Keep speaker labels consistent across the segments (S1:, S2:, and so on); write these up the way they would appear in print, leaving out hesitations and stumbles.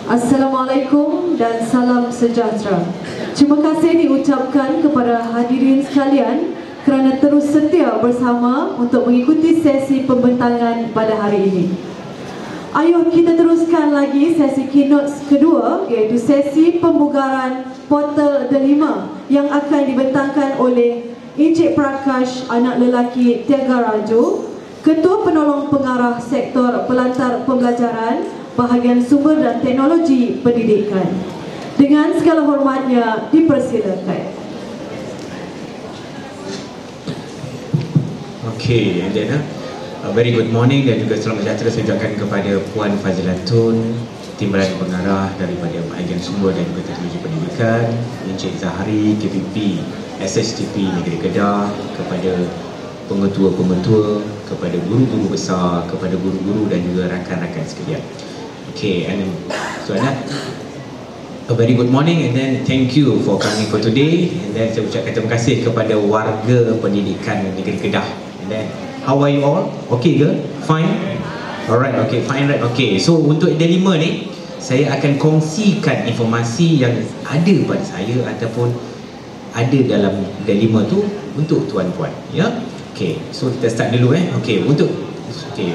S1: Assalamualaikum dan salam sejahtera. Terima kasih diucapkan kepada hadirin sekalian kerana terus setia bersama untuk mengikuti sesi pembentangan pada hari ini. Ayuh kita teruskan lagi sesi keynote kedua, iaitu sesi pembugaran portal Delima yang akan dibentangkan oleh Encik Prakash anak lelaki Tiagarajo, Ketua Penolong Pengarah Sektor Pelantar Pembelajaran Bahagian Sumber dan Teknologi Pendidikan. Dengan segala hormatnya dipersilakan.
S2: Okay, and then a very good morning dan juga selamat sejahtera saya ucapkan kepada Puan Fazilatun, Timbalan Pengarah daripada Bahagian Sumber dan juga Teknologi Pendidikan, Encik Zahari, KPP, SHTP Negeri Kedah, kepada pengetua-pengetua, kepada guru-guru besar, kepada guru-guru dan juga rakan-rakan sekalian. Okay, and so that a very good morning and then thank you for coming for today, and then saya ucapkan terima kasih kepada warga pendidikan Negeri Kedah. And then how are you all? Okay ke? Fine? Alright, okay, fine, right? Okay, so untuk Delima ni saya akan kongsikan informasi yang ada pada saya ataupun ada dalam Delima tu untuk tuan-puan, ya. Okay, so kita start dulu Okay,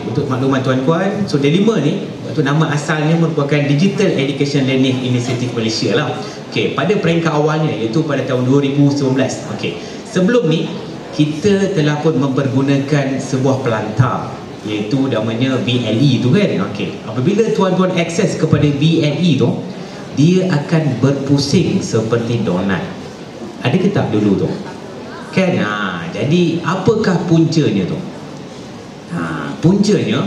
S2: untuk makluman tuan-puan, so Delima ni waktu nama asalnya merupakan Digital Education Learning Initiative Malaysia lah. Okay, pada peringkat awalnya iaitu pada tahun 2019. Okay, sebelum ni kita telah pun mempergunakan sebuah pelantar iaitu namanya VLE tu kan. Okay, apabila tuan-tuan akses kepada VLE tu, dia akan berpusing seperti donat. Ada ke tak dulu tu? Kan? Jadi apakah puncanya tu? Puncanya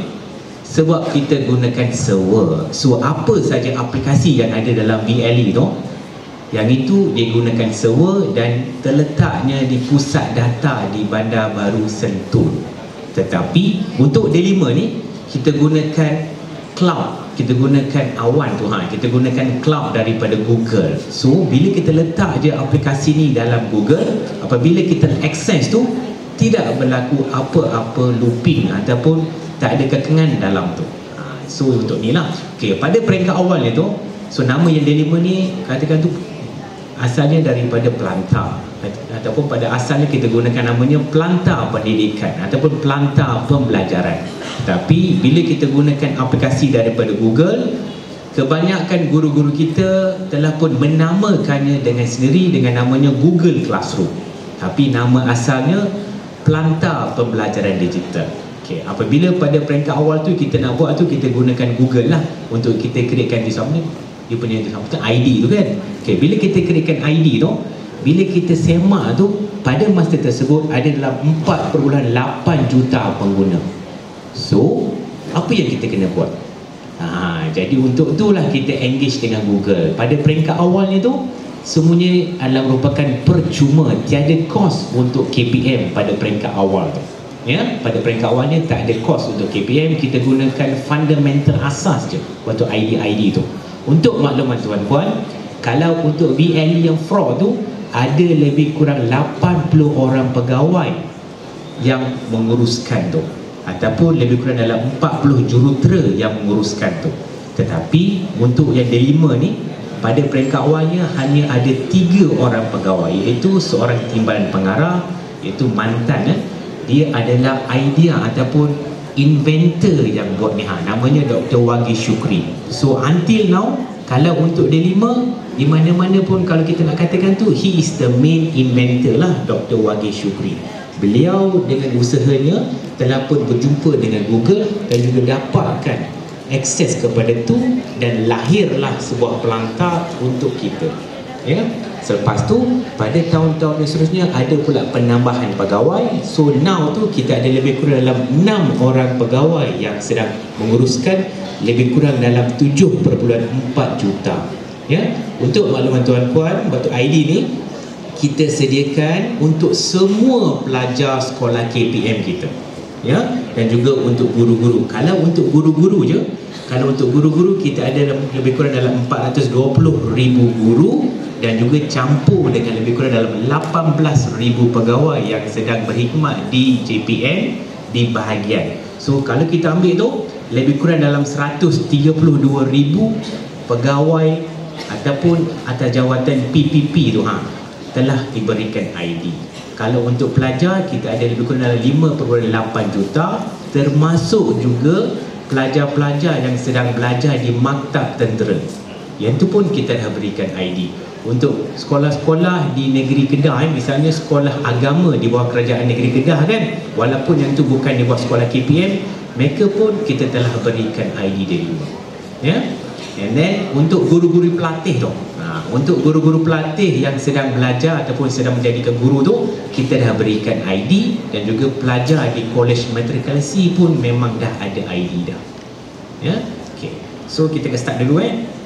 S2: sebab kita gunakan server. So apa saja aplikasi yang ada dalam VLE tu, yang itu digunakan server dan terletaknya di pusat data di Bandar Baru Sentul. Tetapi untuk Delima ni kita gunakan cloud, kita gunakan awan tu, kita gunakan cloud daripada Google. So bila kita letak je aplikasi ni dalam Google, apabila kita akses tu tidak berlaku apa-apa looping ataupun tak ada kekangan dalam tu. So untuk ni lah. Okay, pada peringkat awalnya tu, so nama yang Delima ni katakan tu asalnya daripada pelantar, ataupun pada asalnya kita gunakan namanya pelantar pendidikan ataupun pelantar pembelajaran. Tapi bila kita gunakan aplikasi daripada Google, kebanyakan guru-guru kita telah pun menamakannya dengan sendiri dengan namanya Google Classroom. Tapi nama asalnya pelantar pembelajaran digital. Okay, apabila pada peringkat awal tu kita nak buat tu, kita gunakan Google lah untuk kita createkan dia punya ID tu kan. Okay, bila kita createkan ID tu, bila kita semak tu, pada masa tersebut ada dalam 4.8 juta pengguna. So apa yang kita kena buat? Jadi untuk itulah kita engage dengan Google. Pada peringkat awalnya tu semuanya adalah merupakan percuma, tiada kos untuk KPM pada peringkat awal tu. Ya, pada peringkat awalnya tak ada kos untuk KPM, kita gunakan fundamental asas je untuk ID tu. Untuk makluman tuan-puan, kalau untuk VLE yang fraud tu ada lebih kurang 80 orang pegawai yang menguruskan tu, ataupun lebih kurang dalam 40 jurutera yang menguruskan tu. Tetapi untuk yang Delima ni pada peringkat awalnya hanya ada 3 orang pegawai, iaitu seorang timbalan pengarah, iaitu mantan dia adalah idea ataupun inventor yang buat ni, namanya Dr. Wagi Syukri. So until now, kalau untuk Delima di mana-mana pun kalau kita nak katakan tu, he is the main inventor lah, Dr. Wagi Syukri. Beliau dengan usahanya telah pun berjumpa dengan Google dan juga dapatkan akses kepada tu dan lahirlah sebuah pelantar untuk kita. Ya. Selepas tu pada tahun-tahun yang seterusnya ada pula penambahan pegawai. So now tu kita ada lebih kurang dalam 6 orang pegawai yang sedang menguruskan lebih kurang dalam 7.4 juta. Ya. Untuk makluman tuan-puan, waktu ID ni kita sediakan untuk semua pelajar sekolah KPM kita. Ya, dan juga untuk guru-guru. Kalau untuk guru-guru je, kita ada lebih kurang dalam 420,000 guru dan juga campur dengan lebih kurang dalam 18,000 pegawai yang sedang berkhidmat di JPM di bahagian. So kalau kita ambil tu lebih kurang dalam 132,000 pegawai ataupun atas jawatan PPP tu telah diberikan ID. Kalau untuk pelajar, kita ada lebih kurang 5.8 juta, termasuk juga pelajar-pelajar yang sedang belajar di maktab tentera. Yang tu pun kita dah berikan ID. Untuk sekolah-sekolah di negeri Kedah, misalnya sekolah agama di bawah kerajaan negeri Kedah kan, walaupun yang tu bukan di bawah sekolah KPM, mereka pun kita telah berikan ID dari luar. Ya. And then untuk guru-guru pelatih tu, untuk guru-guru pelatih yang sedang belajar ataupun sedang menjadikan guru tu, kita dah berikan ID. Dan juga pelajar di kolej matrikulasi pun memang dah ada ID dah. Ya. Okay. So kita akan start dulu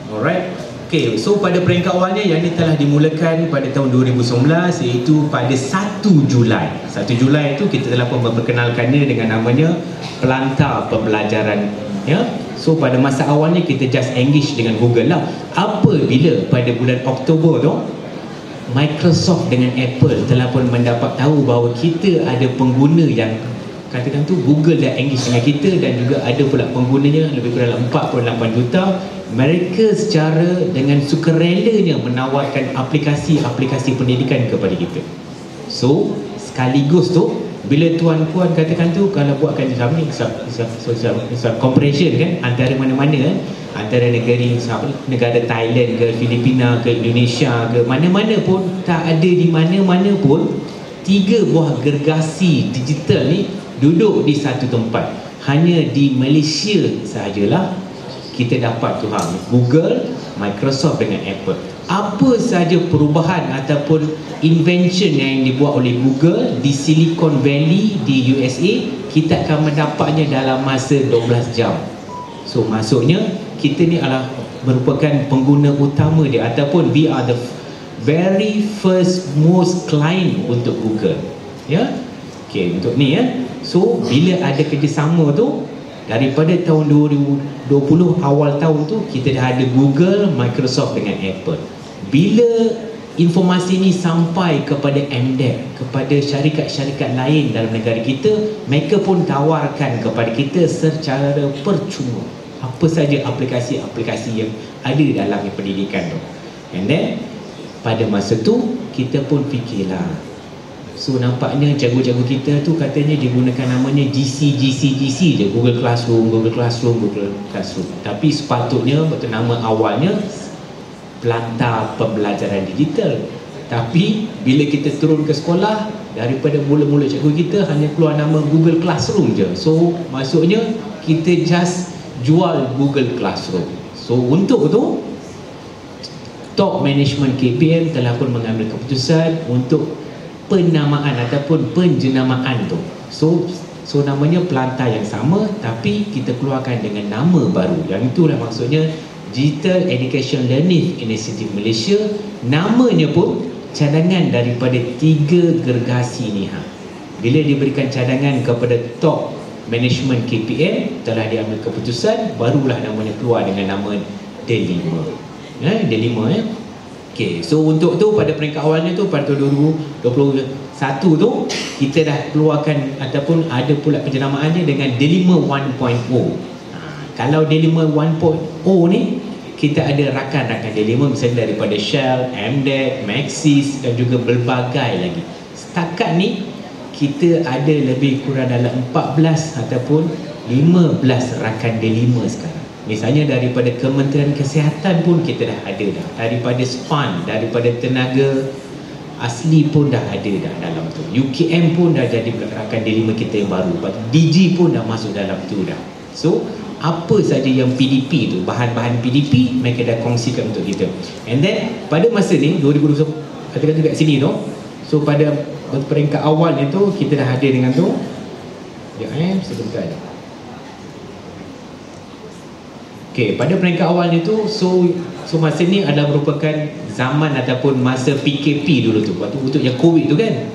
S2: Alright. Okay, so pada peringkat awalnya yang ini telah dimulakan pada tahun 2019, iaitu pada 1 Julai. 1 Julai itu kita telah memperkenalkannya dengan namanya Pelantar Pembelajaran. Ya. So pada masa awalnya kita just engage dengan Google lah. Apabila pada bulan Oktober tu, Microsoft dengan Apple telah pun mendapat tahu bahawa kita ada pengguna yang katakan tu Google dah engage dengan kita, dan juga ada pula penggunanya lebih kurang 48 juta. Mereka secara dengan sukarelanya menawarkan aplikasi-aplikasi pendidikan kepada kita. So sekaligus tu, bila tuan-puan katakan tu, kalau buatkan comparison kan, antara mana-mana antara negara Thailand ke Filipina ke Indonesia ke mana-mana pun, tak ada di mana-mana pun 3 buah gergasi digital ni duduk di satu tempat. Hanya di Malaysia sahajalah kita dapat tu Google, Microsoft dengan Apple. Apa sahaja perubahan ataupun invention yang dibuat oleh Google di Silicon Valley di USA, kita akan mendapatnya dalam masa 12 jam. So maksudnya kita ni adalah merupakan pengguna utama dia, ataupun we are the very first most client untuk Google. Ya. Okay, untuk ni So bila ada kerjasama tu, daripada tahun 2020 awal tahun tu, kita dah ada Google, Microsoft dengan Apple. Bila informasi ni sampai kepada MDEC, kepada syarikat-syarikat lain dalam negara kita, mereka pun tawarkan kepada kita secara percuma apa saja aplikasi-aplikasi yang ada dalam pendidikan tu. And then pada masa tu kita pun fikirlah, so nampaknya cikgu-cikgu kita tu katanya dia gunakan namanya GC je, Google Classroom. Tapi sepatutnya betul nama awalnya Pelantar Pembelajaran Digital. Tapi bila kita turun ke sekolah, daripada mula-mula cikgu kita hanya keluar nama Google Classroom je. So maksudnya kita just jual Google Classroom. So untuk tu top management KPM telah pun mengambil keputusan untuk penamaan ataupun penjenamaan tu. So namanya Pelantar yang sama, tapi kita keluarkan dengan nama baru. Yang itulah maksudnya Digital Education Learning Initiative Malaysia. Namanya pun cadangan daripada 3 gergasi ni. Bila diberikan cadangan kepada top management KPM, telah diambil keputusan, barulah namanya keluar dengan nama D5. D5 Okay, so untuk tu pada peringkat awalnya tu pada tahun 2021 tu kita dah keluarkan ataupun ada pula penjenamaannya dengan D5 1.0. Kalau D5 1.0 ni kita ada rakan-rakan D5 misalnya daripada Shell, MDEC, Maxis dan juga berbagai lagi. Setakat ni kita ada lebih kurang dalam 14 ataupun 15 rakan D5 sekarang. Misalnya daripada Kementerian Kesihatan pun kita dah ada dah. Daripada SPAN, daripada tenaga asli pun dah ada dah dalam tu. UKM pun dah jadi rakan D5 kita yang baru. DG pun dah masuk dalam tu dah. So apa saja yang PDP tu, bahan-bahan PDP mereka dah kongsikan untuk kita. And then pada masa ni 2020 katakan dekat sini tu. So pada peringkat awalnya tu kita dah ada dengan tu. Sebentar. Okay, pada peringkat awalnya tu, so masa ni adalah merupakan zaman ataupun masa PKP dulu tu, waktu untuk yang COVID tu kan.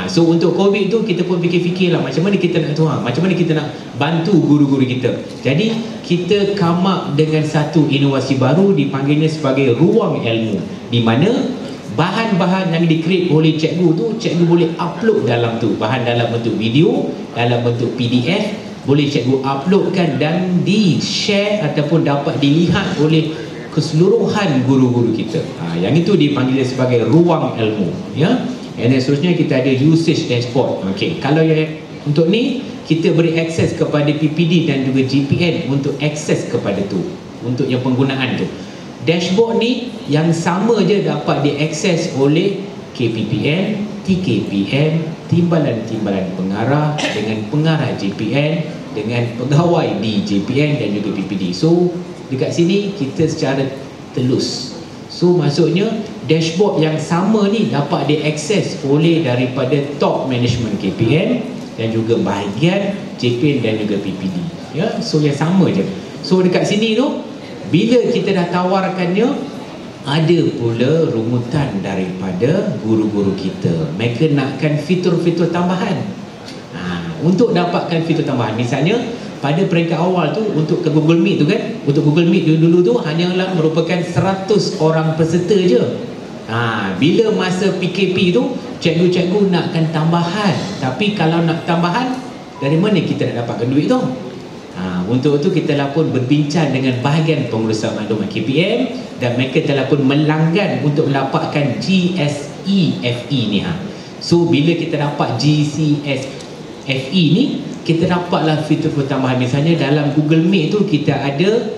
S2: So untuk COVID tu kita pun fikir-fikir lah macam mana kita nak macam mana kita nak bantu guru-guru kita. Jadi kita come up dengan satu inovasi baru, dipanggilnya sebagai ruang ilmu, di mana bahan-bahan yang di-create oleh cikgu tu, cikgu boleh upload dalam tu, bahan dalam bentuk video, dalam bentuk PDF, boleh cikgu uploadkan dan di-share ataupun dapat dilihat oleh keseluruhan guru-guru kita. Yang itu dipanggil sebagai ruang ilmu, ya. Dan seterusnya kita ada usage dashboard. Okey, kalau yang untuk ni kita beri akses kepada PPD dan juga GPN untuk akses kepada tu, untuk yang penggunaan tu. Dashboard ni yang sama je dapat diakses oleh KPPN, TKPN, timbalan-timbalan pengarah dengan pengarah JPN, dengan pegawai di JPN dan juga PPD. So dekat sini kita secara telus. So maksudnya dashboard yang sama ni dapat diakses oleh daripada top management KPN dan juga bahagian JPN dan juga PPD, ya. So yang sama je. So dekat sini tu bila kita dah tawarkannya, ada pula rumutan daripada guru-guru kita. Mereka nakkan fitur-fitur tambahan. Untuk dapatkan fitur tambahan, misalnya pada peringkat awal tu untuk ke Google Meet tu kan, untuk Google Meet dulu tu hanyalah merupakan 100 orang peserta je. Bila masa PKP tu cikgu-cikgu nakkan tambahan, tapi kalau nak tambahan dari mana kita nak dapatkan duit tu? Untuk itu kita telah pun berbincang dengan bahagian pengurusan maklumat KPM dan mereka telah pun melanggan untuk mendapatkan GSE-FE ni. So bila kita dapat GCSFE ni, kita dapatlah fitur tambahan. Misalnya dalam Google Meet tu kita ada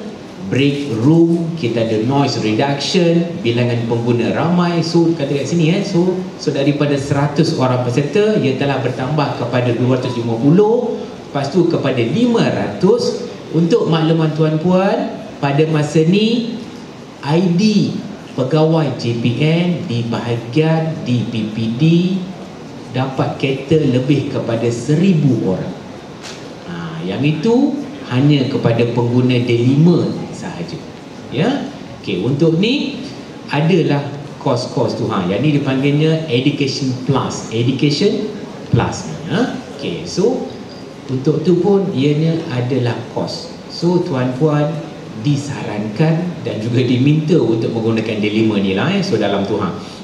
S2: break room, kita ada noise reduction, bilangan pengguna ramai. So kata kat sini so daripada 100 orang peserta ia telah bertambah kepada 250, lepas tu kepada 500. Untuk makluman tuan-puan, pada masa ni ID pegawai JPN di bahagian di PPD dapat cater lebih kepada 1000 orang. Yang itu hanya kepada pengguna D5 sahaja, ya. Okey, untuk ni adalah kos-kos tu. Yang ni dipanggilnya Education Plus. Education Plus, ya. Okey, so untuk tu pun ianya adalah kos. So tuan-puan disarankan dan juga diminta untuk menggunakan D5 ni lah. So dalam tu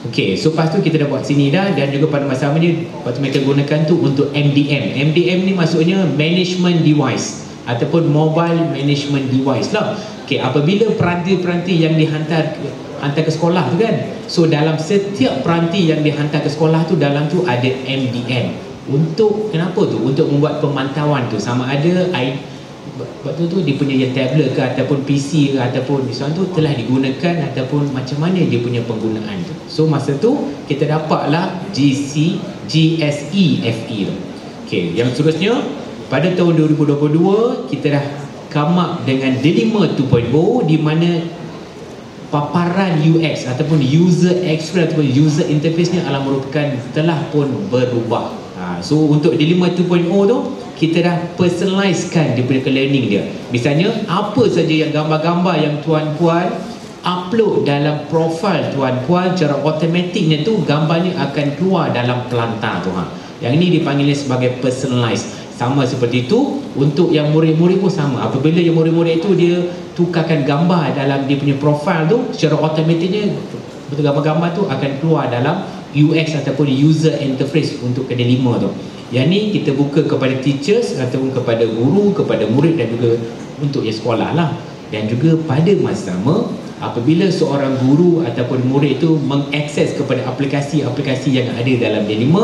S2: Okey, so lepas tu kita dah buat sini dah, dan juga pada masa ni lepas tu mereka gunakan tu untuk MDM. MDM ni maksudnya Management Device ataupun Mobile Management Device lah. Okey, apabila peranti-peranti yang hantar ke sekolah tu kan, so dalam setiap peranti yang dihantar ke sekolah tu, dalam tu ada MDM. Untuk kenapa tu? Untuk membuat pemantauan tu, sama ada waktu tu dia punya tablet ke ataupun PC ke ataupun misalnya tu telah digunakan ataupun macam mana dia punya penggunaan tu. So masa tu kita dapatlah GSE-FE tu. Okey, yang seterusnya pada tahun 2022 kita dah come up dengan D5 2.0 di mana paparan UX ataupun user experience ataupun user interface ni adalah merupakan telah pun berubah. So untuk D5 2.0 tu kita dah personalizekan dia punya learning dia. Misalnya apa saja yang gambar-gambar yang tuan-puan upload dalam profil tuan-puan, secara automatiknya tu gambarnya akan keluar dalam pelantar tu. Yang ini dipanggilnya sebagai personalized. Sama seperti itu untuk yang murid-murid pun sama. Apabila yang murid-murid itu dia tukarkan gambar dalam dia punya profil tu, secara automatiknya betul gambar-gambar tu akan keluar dalam UX ataupun user interface untuk D5 tu. Yang ni kita buka kepada teachers ataupun kepada guru, kepada murid dan juga untuk yang sekolah lah. Dan juga pada masa sama, apabila seorang guru ataupun murid itu mengakses kepada aplikasi-aplikasi yang ada dalam D5,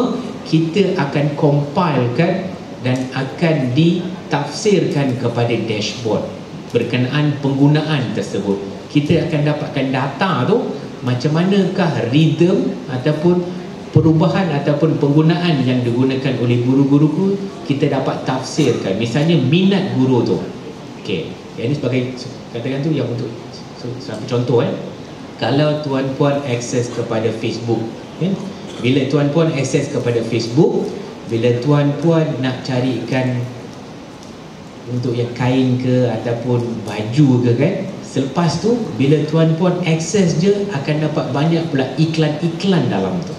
S2: kita akan compilekan dan akan ditafsirkan kepada dashboard berkenaan penggunaan tersebut. Kita akan dapatkan data tu macam manakah rhythm ataupun perubahan ataupun penggunaan yang digunakan oleh guru-guru, kita dapat tafsirkan. Misalnya minat guru tu. Okey, yang ini sebagai katakan tu yang untuk contoh kalau tuan-puan akses kepada Facebook kan? Bila tuan-puan akses kepada Facebook, bila tuan-puan nak carikan untuk yang kain ke ataupun baju ke kan, selepas tu bila tuan-puan akses je akan dapat banyak pula iklan-iklan dalam tu.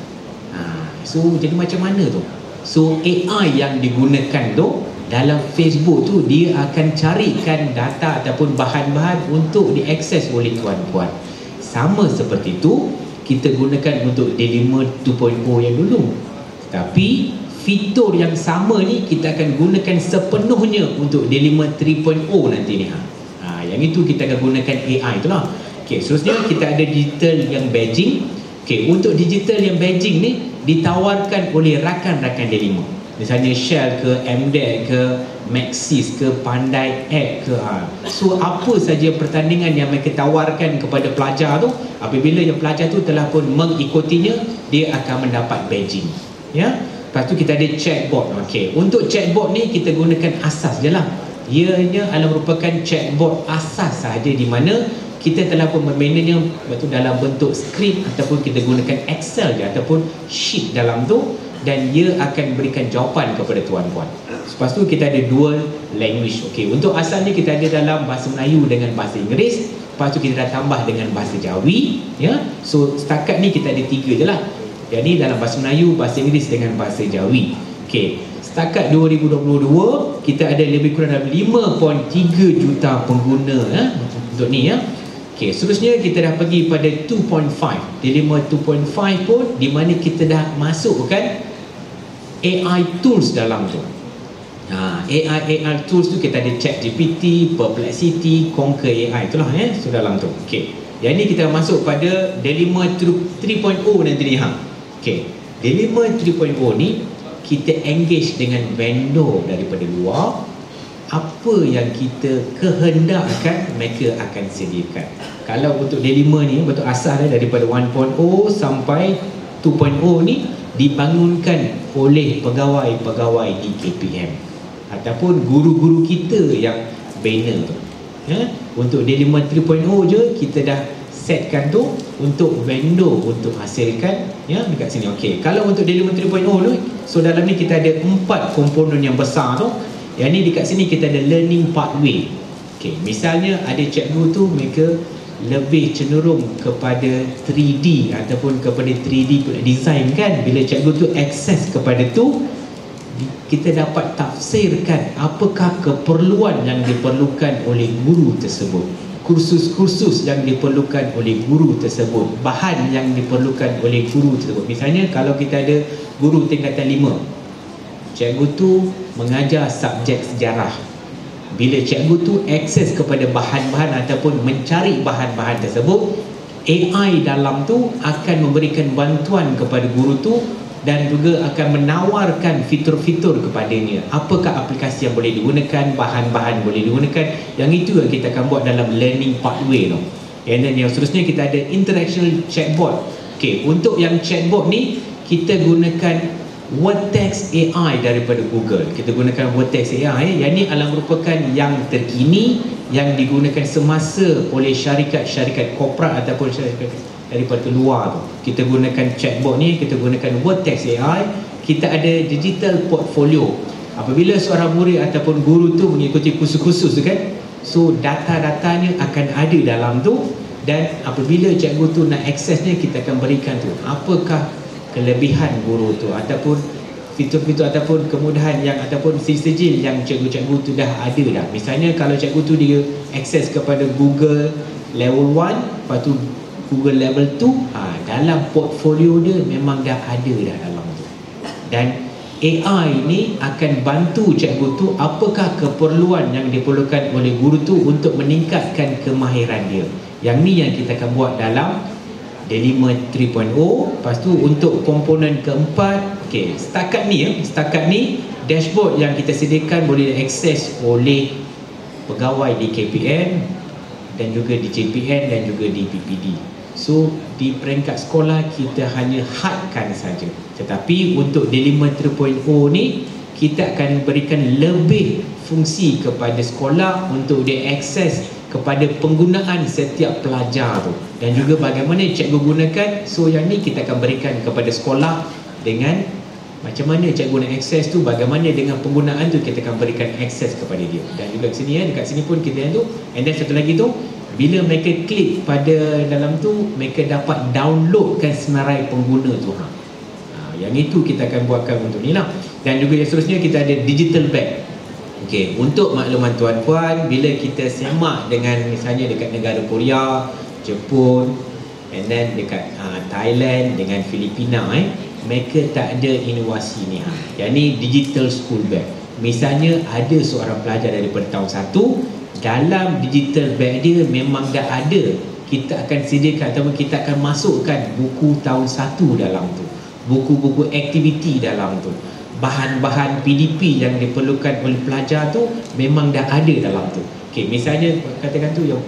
S2: So jadi macam mana tu? So AI yang digunakan tu dalam Facebook tu, dia akan carikan data ataupun bahan-bahan untuk diakses oleh tuan-puan. Sama seperti tu kita gunakan untuk D5 2.0 yang dulu. Tapi fitur yang sama ni kita akan gunakan sepenuhnya untuk D5 3.0 nanti ni. Yang itu kita akan gunakan AI itulah. Okey, seterusnya kita ada digital yang badging. Okey, untuk digital yang badging ni ditawarkan oleh rakan-rakan Delima. Misalnya Shell ke, MDEC ke, Maxis ke, Pandai App ke. So apa saja pertandingan yang mereka tawarkan kepada pelajar tu, apabila yang pelajar tu telah pun mengikutinya, dia akan mendapat badging. Ya. Lepas tu kita ada chatbot. Okey, untuk chatbot ni kita gunakan asas je lah. Ianya adalah merupakan chatbot asas sahaja, di mana kita telah pun membinanya dalam bentuk skrip ataupun kita gunakan Excel je ataupun sheet dalam tu, dan ia akan berikan jawapan kepada tuan-puan. Lepas tu kita ada dual language. Okey, untuk asalnya kita ada dalam bahasa Melayu dengan bahasa Inggeris. Lepas tu kita dah tambah dengan bahasa Jawi, ya. So setakat ni kita ada 3 je lah. Jadi dalam bahasa Melayu, bahasa Inggeris dengan bahasa Jawi. Okey, setakat 2022 kita ada lebih kurang dalam 5.3 juta pengguna untuk ni ya. Okey, seterusnya kita dah pergi pada 2.5. Delima 2.5 pun di mana kita dah masukkan AI tools dalam tu. AI tools tu kita ada ChatGPT, Perplexity, Conquer AI, itulah ya, so dalam tu. Okey. Yang ni kita masuk pada Delima 3.0 nanti ni Okey. Delima 3.0 ni kita engage dengan vendor daripada luar. Apa yang kita kehendakkan mereka akan sediakan. Kalau untuk Delima ni betul asal daripada 1.0 sampai 2.0 ni dibangunkan oleh pegawai-pegawai di KPM ataupun guru-guru kita yang banner tu. Ya, untuk Delima 3.0 je kita dah setkan tu untuk vendor untuk hasilkan ya dekat sini. Okey, kalau untuk Delima 3.0 tu, so dalam ni kita ada 4 komponen yang besar tu. Yang ni dekat sini kita ada learning pathway. Okey, misalnya ada cikgu tu mereka lebih cenderung kepada 3D ataupun kepada 3D design kan. Bila cikgu tu akses kepada tu, kita dapat tafsirkan apakah keperluan yang diperlukan oleh guru tersebut, kursus-kursus yang diperlukan oleh guru tersebut, bahan yang diperlukan oleh guru tersebut. Misalnya kalau kita ada guru tingkatan 5, cikgu tu mengajar subjek sejarah. Bila cikgu tu akses kepada bahan-bahan ataupun mencari bahan-bahan tersebut, AI dalam tu akan memberikan bantuan kepada guru tu dan juga akan menawarkan fitur-fitur kepadanya. Apakah aplikasi yang boleh digunakan, bahan-bahan boleh digunakan. Yang itu yang kita akan buat dalam learning pathway tu. And then yang seterusnya kita ada interaction chatbot. Okay, untuk yang chatbot ni kita gunakan Vertex AI daripada Google. Kita gunakan Vertex AI. Yang ni adalah merupakan yang terkini, yang digunakan semasa oleh syarikat-syarikat korporat ataupun syarikat daripada luar tu. Kita gunakan chatbot ni, kita gunakan Vertex AI. Kita ada digital portfolio. Apabila seorang murid ataupun guru tu mengikuti kursus-kursus tu kan, so data-datanya akan ada dalam tu, dan apabila cikgu tu nak aksesnya, kita akan berikan tu apakah kelebihan guru tu ataupun fitur-fitur ataupun kemudahan yang ataupun sijil yang cikgu-cikgu tu dah ada dah. Misalnya kalau cikgu tu dia akses kepada Google level 1, lepas tu Google level 2, dalam portfolio dia memang dah ada dah dalam tu. Dan AI ni akan bantu cikgu tu apakah keperluan yang diperlukan oleh guru tu untuk meningkatkan kemahiran dia. Yang ni yang kita akan buat dalam Delima 3.0. Lepas tu untuk komponen keempat, okey, setakat ni dashboard yang kita sediakan boleh diakses oleh pegawai di KPM dan juga di JPN dan juga di PPD. So di peringkat sekolah kita hanya hadkan saja. Tetapi untuk Delima 3.0 ni kita akan berikan lebih fungsi kepada sekolah untuk dia akses kepada penggunaan setiap pelajar tu, dan juga bagaimana cikgu gunakan. So yang ni kita akan berikan kepada sekolah dengan macam mana cikgu nak akses tu, bagaimana dengan penggunaan tu kita akan berikan akses kepada dia. Dan juga kat sini dekat sini pun kita yang tu. And then satu lagi tu, bila mereka klik pada dalam tu, mereka dapat downloadkan senarai pengguna tu. Yang itu kita akan buatkan untuk ni lah. Dan juga yang seterusnya kita ada digital bag. Okey, untuk makluman tuan-puan, bila kita semak dengan misalnya dekat negara Korea, Jepun, and then dekat Thailand dengan Filipina, mereka tak ada inovasi ni. Yang ni digital school bag. Misalnya ada seorang pelajar daripada tahun 1, dalam digital bag dia memang dah ada kita akan sediakan ataupun kita akan masukkan buku tahun 1 dalam tu, buku-buku aktiviti dalam tu, bahan-bahan PDP yang diperlukan oleh pelajar tu memang dah ada dalam tu. Okey, misalnya katakan tu yang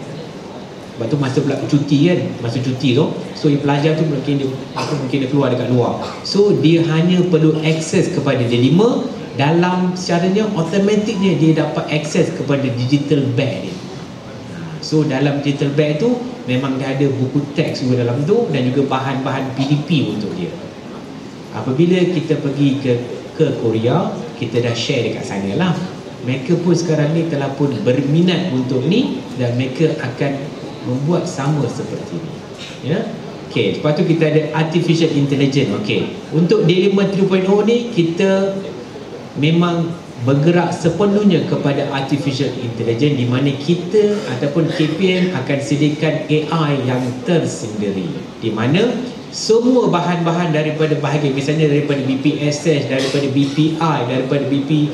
S2: lepas tu masa pula cuti kan, masa cuti tu, so yang pelajar tu mungkin dia keluar dekat luar, so dia hanya perlu akses kepada D5 dalam secaranya automatiknya dia dapat akses kepada digital bag dia. So dalam digital bag tu memang dah ada buku teks juga dalam tu dan juga bahan-bahan PDP untuk dia. Apabila kita pergi ke Korea, kita dah share dekat sana lah, mereka pun sekarang ni telah pun berminat untuk ni dan mereka akan membuat sama seperti ni, ya. Okey, lepas tu kita ada artificial intelligence. Okey, untuk D5 3.0 ni kita memang bergerak sepenuhnya kepada artificial intelligence, di mana kita ataupun KPM akan sediakan AI yang tersendiri, di mana semua bahan-bahan daripada bahagian misalnya daripada BPSS, daripada BPI, daripada BP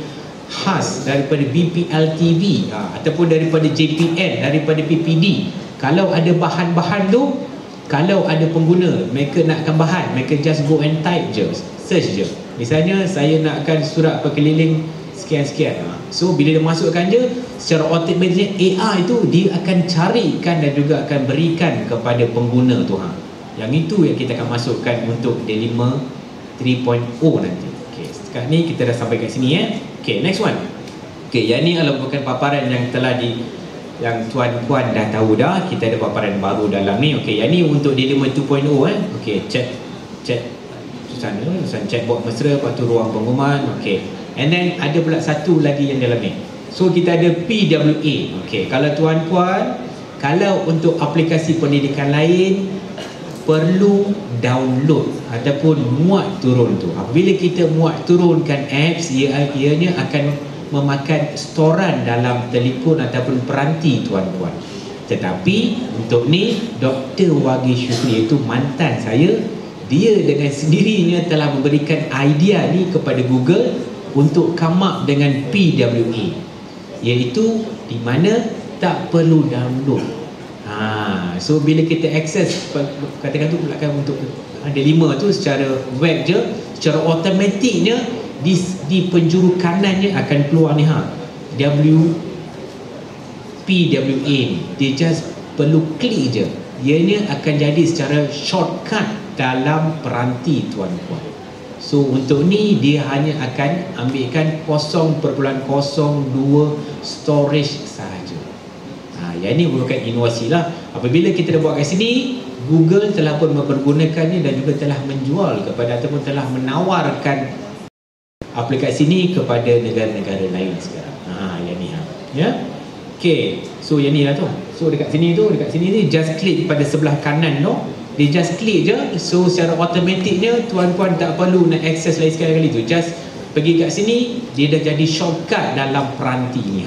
S2: khas, daripada BPLTV ataupun daripada JPN, daripada PPD, kalau ada bahan-bahan tu, kalau ada pengguna mereka nakkan bahan, mereka just go and type je, search je. Misalnya saya nakkan surat berkeliling sekian-sekian, so bila dia masukkan je, secara automatik AI tu dia akan carikan dan juga akan berikan kepada pengguna tu. Yang itu yang kita akan masukkan untuk D5 3.0 nanti. Okay, sekarang ni kita dah sampai kat sini ya. Okay, next one. Okay, yang ni adalah bukan paparan yang telah yang tuan-puan dah tahu dah. Kita ada paparan baru dalam ni. Okay, yang ni untuk D5 2.0 Okay, chat sana, chatbot mesra, lepas tu ruang pengumuman. Okay, and then ada pula satu lagi yang dalam ni. So kita ada PWA. Okay, kalau tuan-puan, kalau untuk aplikasi pendidikan lain perlu download ataupun muat turun tu. Apabila kita muat turunkan apps, ianya akan memakan storan dalam telefon ataupun peranti tuan-puan. Tetapi untuk ni Dr. Wagi Syukri, iaitu mantan saya, dia dengan sendirinya telah memberikan idea ni kepada Google untuk come up dengan PWA, iaitu di mana tak perlu download. So bila kita akses, katakan tu belakang untuk D5 tu secara web je, secara automatiknya di penjuru kanannya akan keluar ni PWA ni. Dia just perlu klik je, ianya akan jadi secara shortcut dalam peranti tuan-puan. So untuk ni dia hanya akan ambilkan 0.02 storage sahaja. Yang ni merupakan inovasi lah. Apabila kita dah buat kat sini, Google telah pun mempergunakannya dan juga telah menjual kepada ataupun telah menawarkan aplikasi ni kepada negara-negara lain sekarang. Yang ni ya. Okay, so yang ni lah tu. So dekat sini ni just klik pada sebelah kanan tu. Dia just klik je. So secara automatiknya tuan-puan tak perlu nak akses lagi sekali tu. Just pergi kat sini, dia dah jadi shortcut dalam peranti ni.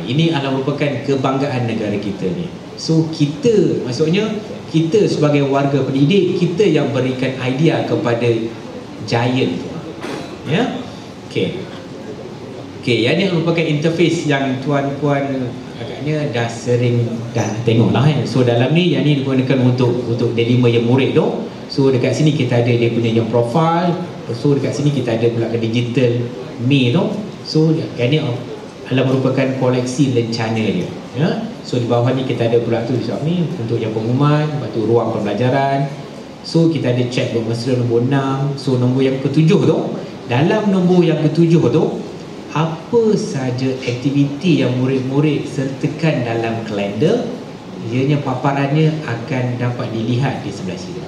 S2: Ini adalah merupakan kebanggaan negara kita ni. So kita, maksudnya kita sebagai warga pendidik, kita yang berikan idea kepada giant tu. Ya. Okay, yang ni merupakan interface yang tuan-puan agaknya dah sering tengok lah kan. So dalam ni, yang ni digunakan untuk D5 yang murid tu. So dekat sini kita ada dia punya yang profile. So dekat sini kita ada pula ke digital me tu. So yang ni adalah merupakan koleksi lencana dia ya. So di bawah ni kita ada pula tu ni untuk yang pengumuman, lepas tu ruang pembelajaran. So kita ada chat bermesra nombor 6. So nombor yang ke-7 tu, dalam nombor yang ke-7 tu, apa saja aktiviti yang murid-murid sertakan dalam kalender, ianya paparannya akan dapat dilihat di sebelah sini.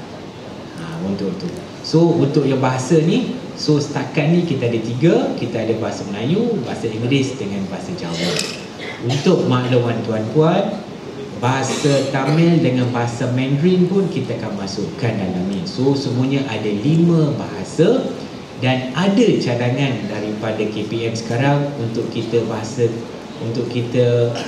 S2: Untuk tu. So untuk yang bahasa ni, so setakat ni kita ada 3. Kita ada bahasa Melayu, bahasa Inggeris dengan bahasa Jawa. Untuk makluman tuan-puan, bahasa Tamil dengan bahasa Mandarin pun kita akan masukkan dalam ni. So semuanya ada 5 bahasa. Dan ada cadangan daripada KPM sekarang untuk kita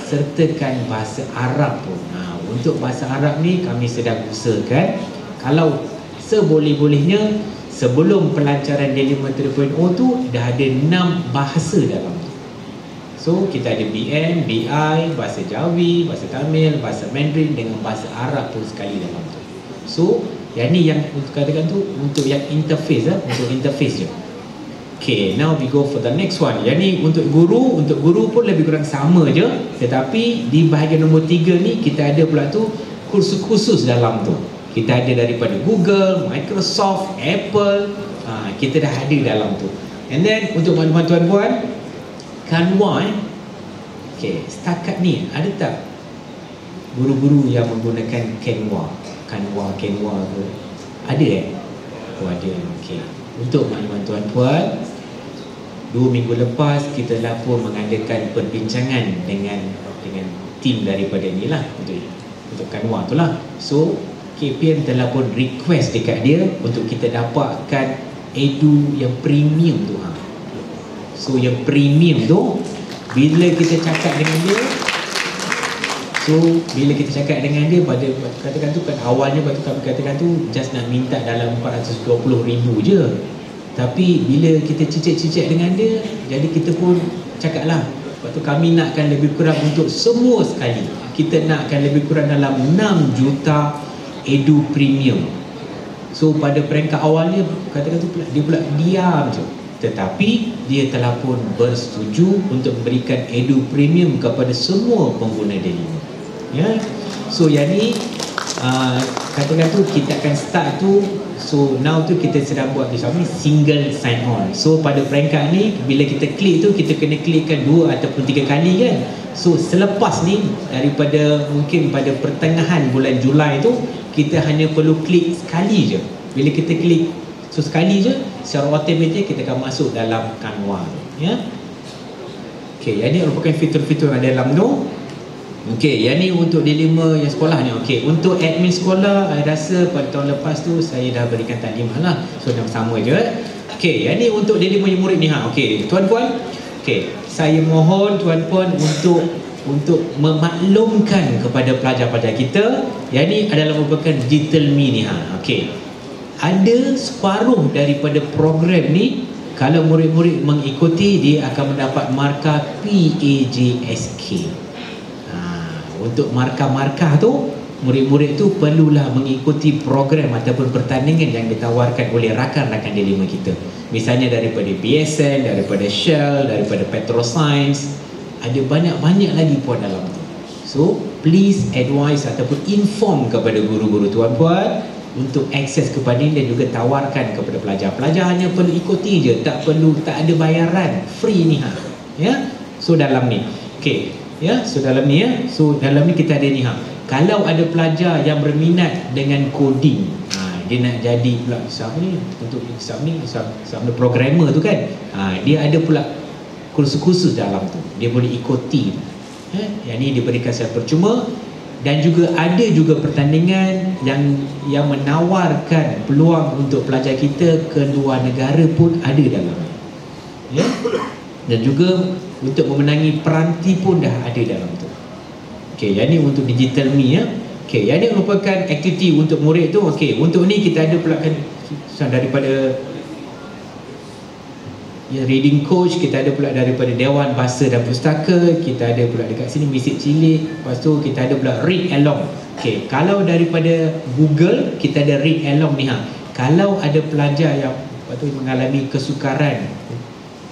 S2: sertakan bahasa Arab pun. Untuk bahasa Arab ni kami sedang usahakan, kalau seboleh-bolehnya sebelum pelancaran D5 3.0 tu dah ada 6 bahasa dalam tu. So So kita ada BM, BI, bahasa Jawi, bahasa Tamil, bahasa Mandarin dengan bahasa Arab pun sekali dalam tu. So yang ni yang katakan tu untuk yang interface untuk interface je. Okay, now we go for the next one. Yang ni untuk guru pun lebih kurang sama je, tetapi di bahagian nombor 3 ni kita ada pula tu kursus khusus dalam tu. Kita ada daripada Google, Microsoft, Apple, kita dah ada dalam tu. And then untuk makluman tuan-puan, Canva okay, setakat ni ada tak guru-guru yang menggunakan Canva ke? Ada Oh ada. Okay. Untuk makluman tuan-puan, 2 minggu lepas kita dah pun mengadakan perbincangan dengan tim daripada ni lah untuk Canva tu lah. So KPM telah pun request dekat dia untuk kita dapatkan edu yang premium tu. So yang premium tu bila kita cakap dengan dia, pada katakan tu kan awalnya waktu kami katakan tu just nak minta dalam 420,000 je. Tapi bila kita cicit dengan dia, jadi kita pun cakap lah, waktu kami nakkan lebih kurang untuk semua sekali, kita nakkan lebih kurang dalam 6 juta edu premium. So pada peringkat awalnya katakan tu dia pula diam je, tetapi dia telah pun bersetuju untuk memberikan edu premium kepada semua pengguna Delima. Ya. So yang ni katakan tu kita akan start tu. So now tu kita sedang buat single sign on. So pada peringkat ni bila kita klik tu, kita kena klikkan 2 ataupun 3 kali kan. So selepas ni daripada mungkin pada pertengahan bulan Julai tu, kita hanya perlu klik sekali je. Bila kita klik sekali je, secara automatik kita akan masuk dalam Canva ya. Okey, yang ni merupakan fitur-fitur yang ada dalam tu. Okey, yang ni untuk D5 yang sekolah ni. Okey, untuk admin sekolah, saya rasa pada tahun lepas tu saya dah berikan taklimat lah. So dah sama je. Okey, yang ni untuk D5 yang murid ni Okey, tuan-puan. Okey, saya mohon tuan-puan untuk memaklumkan kepada pelajar-pelajar kita, yang ni adalah merupakan digital me ni Okey. Ada separuh daripada program ni, kalau murid-murid mengikuti, dia akan mendapat markah PAJSK. Untuk markah-markah tu, murid-murid tu perlulah mengikuti program ataupun pertandingan yang ditawarkan oleh rakan-rakan D5 kita. Misalnya daripada BSN, daripada Shell, daripada Petroscience, ada banyak-banyak lagi pun dalam tu. So please advise ataupun inform kepada guru-guru tuan-puan untuk akses kepada ini dan juga tawarkan kepada pelajar. Pelajar hanya perlu ikuti je, tak ada bayaran, free ni ya. So dalam ni okey ya, so dalam ni so dalam ni kita ada ni kalau ada pelajar yang berminat dengan coding, dia nak jadi pula programmer tu kan, dia ada pula kursus-kursus dalam tu, dia boleh ikuti yang ni diberikan secara percuma. Dan juga ada juga pertandingan yang menawarkan peluang untuk pelajar kita ke luar negara pun ada dalam ya. Dan juga untuk memenangi peranti pun dah ada dalam tu. Okey, yang ni untuk digital me ya. Okey, yang ni merupakan aktiviti untuk murid tu. Okey, untuk ni kita ada pula kan daripada reading coach, kita ada pula daripada Dewan Bahasa dan Pustaka, kita ada pula dekat sini Misik Cilik, lepas tu kita ada pula read along. Okey, kalau daripada Google kita ada read along ni kalau ada pelajar yang mengalami kesukaran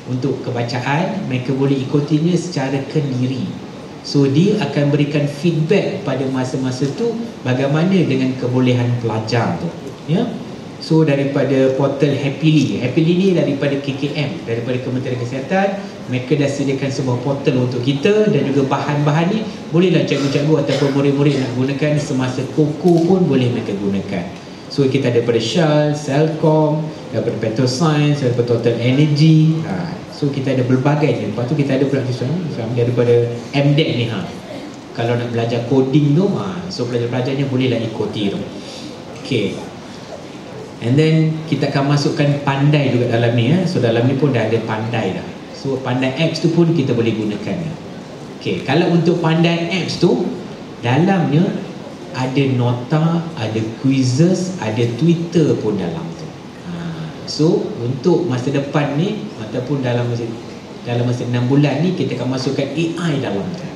S2: untuk kebacaan, mereka boleh ikutinya secara kendiri. So dia akan berikan feedback pada masa-masa tu bagaimana dengan kebolehan pelajar tu ya. So daripada portal Happily ni daripada KKM, daripada Kementerian Kesihatan, mereka dah sediakan sebuah portal untuk kita, dan juga bahan-bahan ni bolehlah cikgu-cikgu ataupun murid-murid nak gunakan semasa koko pun boleh mereka gunakan. So kita daripada Shell, Celcom, daripada Petroscience, daripada Total Energy. So kita ada berbagai. Lepas tu kita ada pula daripada MDEC ni kalau nak belajar coding tu, so pelajar-pelajarnya bolehlah ikuti tu. Okay. And then kita akan masukkan Pandai juga dalam ni So dalam ni pun dah ada Pandai dah. So Pandai apps tu pun kita boleh gunakan Okay, kalau untuk Pandai apps tu, dalamnya ada nota, ada quizzes, ada Twitter pun dalam tu. So untuk masa depan ni ataupun dalam dalam masa 6 bulan ni kita akan masukkan AI dalam tu.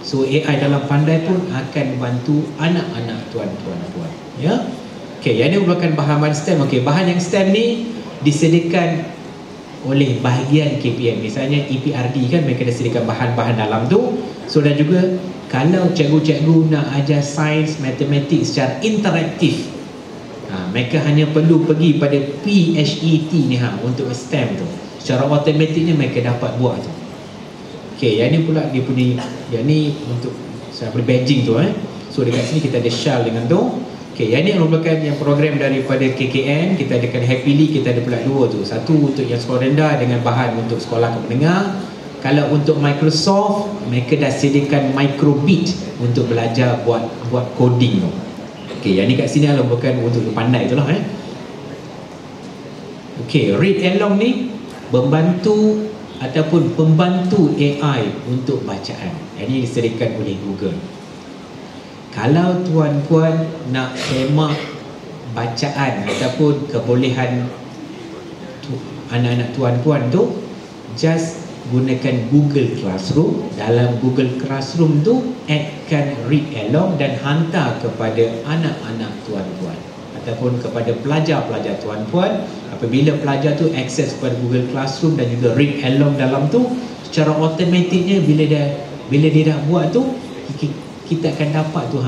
S2: So AI dalam pandai pun akan membantu anak-anak tuan-tuan dan puan. Ya. Okey, yang ini merupakan bahan-bahan STEM. Okey, bahan yang STEM ni disediakan oleh bahagian KPM. Misalnya EPRD kan, mereka dah sediakan bahan-bahan dalam tu. So dan juga kalau cikgu-cikgu nak ajar sains, matematik secara interaktif, mereka hanya perlu pergi pada PHET ni untuk STEM tu. Secara automatiknya mereka dapat buat tu. Okey, yang ni pula dia punya, yang ni untuk saya boleh badging tu So dekat sini kita ada shell dengan tu. Okey, yang ni merupakan yang program daripada KKN. Kita adakan Happily, kita ada pula dua tu. Satu untuk yang sekolah rendah dengan bahan untuk sekolah menengah. Kalau untuk Microsoft, mereka dah sediakan Microbit untuk belajar buat coding tu. Okey, yang ni kat sini adalah bukan untuk pandai itulah Okey, read along ni membantu ataupun pembantu AI untuk bacaan. Yang ini disediakan oleh Google. Kalau tuan-puan nak semak bacaan ataupun kebolehan anak-anak tuan-puan tu, just gunakan Google Classroom. Dalam Google Classroom tu addkan read along dan hantar kepada anak-anak tuan-puan ataupun kepada pelajar-pelajar tuan-puan. Apabila pelajar tu akses kepada Google Classroom dan juga read along dalam tu, secara automatiknya bila dia dah buat tu, kita akan dapat tu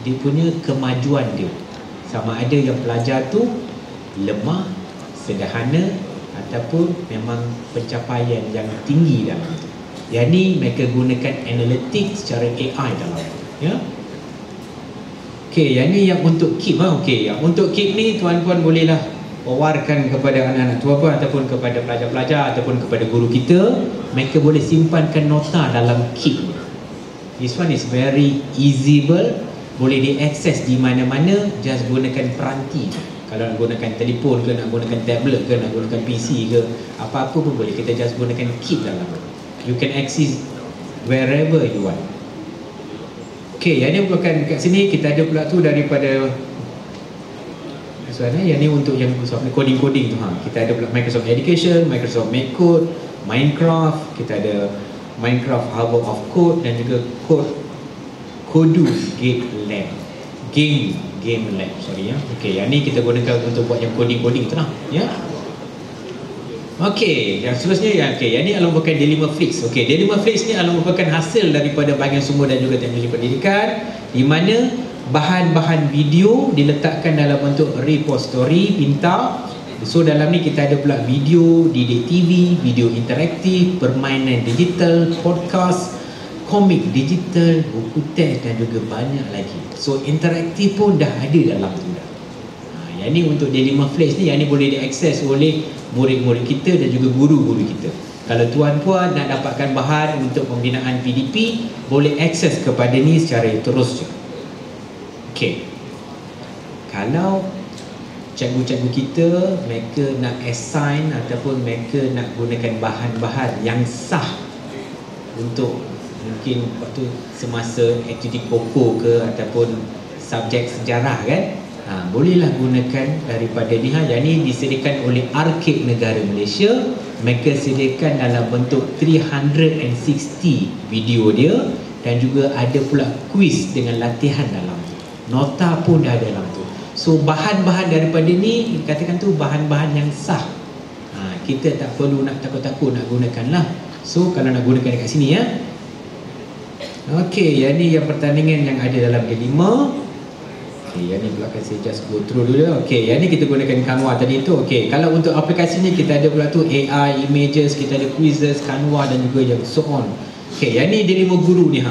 S2: dia punya kemajuan dia. Sama ada yang pelajar tu lemah, sederhana ataupun memang pencapaian yang tinggi dalam tu. Yang ni mereka gunakan analytics secara AI dalam tu. Ya. Okey, yang ni yang untuk keep Okey, yang untuk keep ni tuan-puan bolehlah wawarkan kepada anak-anak tuan-puan ataupun kepada pelajar-pelajar ataupun kepada guru kita. Mereka boleh simpankan nota dalam keep. This one is very easyable, boleh diakses di mana-mana. Just gunakan peranti. Kalau nak gunakan telefon ke, nak gunakan tablet ke, nak gunakan PC ke, apa-apa pun boleh. Kita just gunakan keep dalam. You can access wherever you want. Okey, yang ni bukan kat sini kita ada pula tu daripada yang ni untuk yang coding-coding tu Kita ada pula Microsoft Education, Microsoft MakeCode, Minecraft, kita ada Minecraft Harbor of Code dan juga Kodu Game Lab. Game Lab, sorry ya. Okey, yang ni kita gunakan untuk buat yang coding-coding tu ya. Okey, yang seterusnya yang ni adalah merupakan Delimaflix. Okey, Delimaflix ni adalah merupakan hasil daripada bahagian sumber dan juga teknologi pendidikan, di mana bahan-bahan video diletakkan dalam bentuk repository pintar. So dalam ni kita ada pula video, didik TV, video interaktif, permainan digital, podcast, komik digital, buku teks dan juga banyak lagi. So interaktif pun dah ada dalam tu dah. Yang ni untuk Delimaflix ni, yang ni boleh diakses oleh murid-murid kita dan juga guru-guru kita. Kalau tuan-puan nak dapatkan bahan untuk pembinaan PDP, boleh akses kepada ni secara terus je. Okey. Kalau cikgu-cikgu kita mereka nak assign ataupun mereka nak gunakan bahan-bahan yang sah untuk mungkin waktu semasa aktiviti pokok ke ataupun subjek sejarah kan, bolehlah gunakan daripada ni. Yang ni disediakan oleh Arkib Negara Malaysia. Mereka sediakan dalam bentuk 360 video dia dan juga ada pula kuis dengan latihan dalam. Nota pun dah ada dalam tu. So bahan-bahan daripada ni katakan tu bahan-bahan yang sah. Kita tak perlu nak takut-takut nak gunakan lah. So kalau nak gunakan dekat sini ya. Okey, yang ni yang pertandingan yang ada dalam D5. Okey, yang ni pula akan saya just go through dulu. Okey, yang ni kita gunakan Canva tadi tu. Okey, kalau untuk aplikasinya kita ada pula tu AI, images, kita ada quizzes, Canva dan juga yang so on. Okey, yang ni D5 guru ni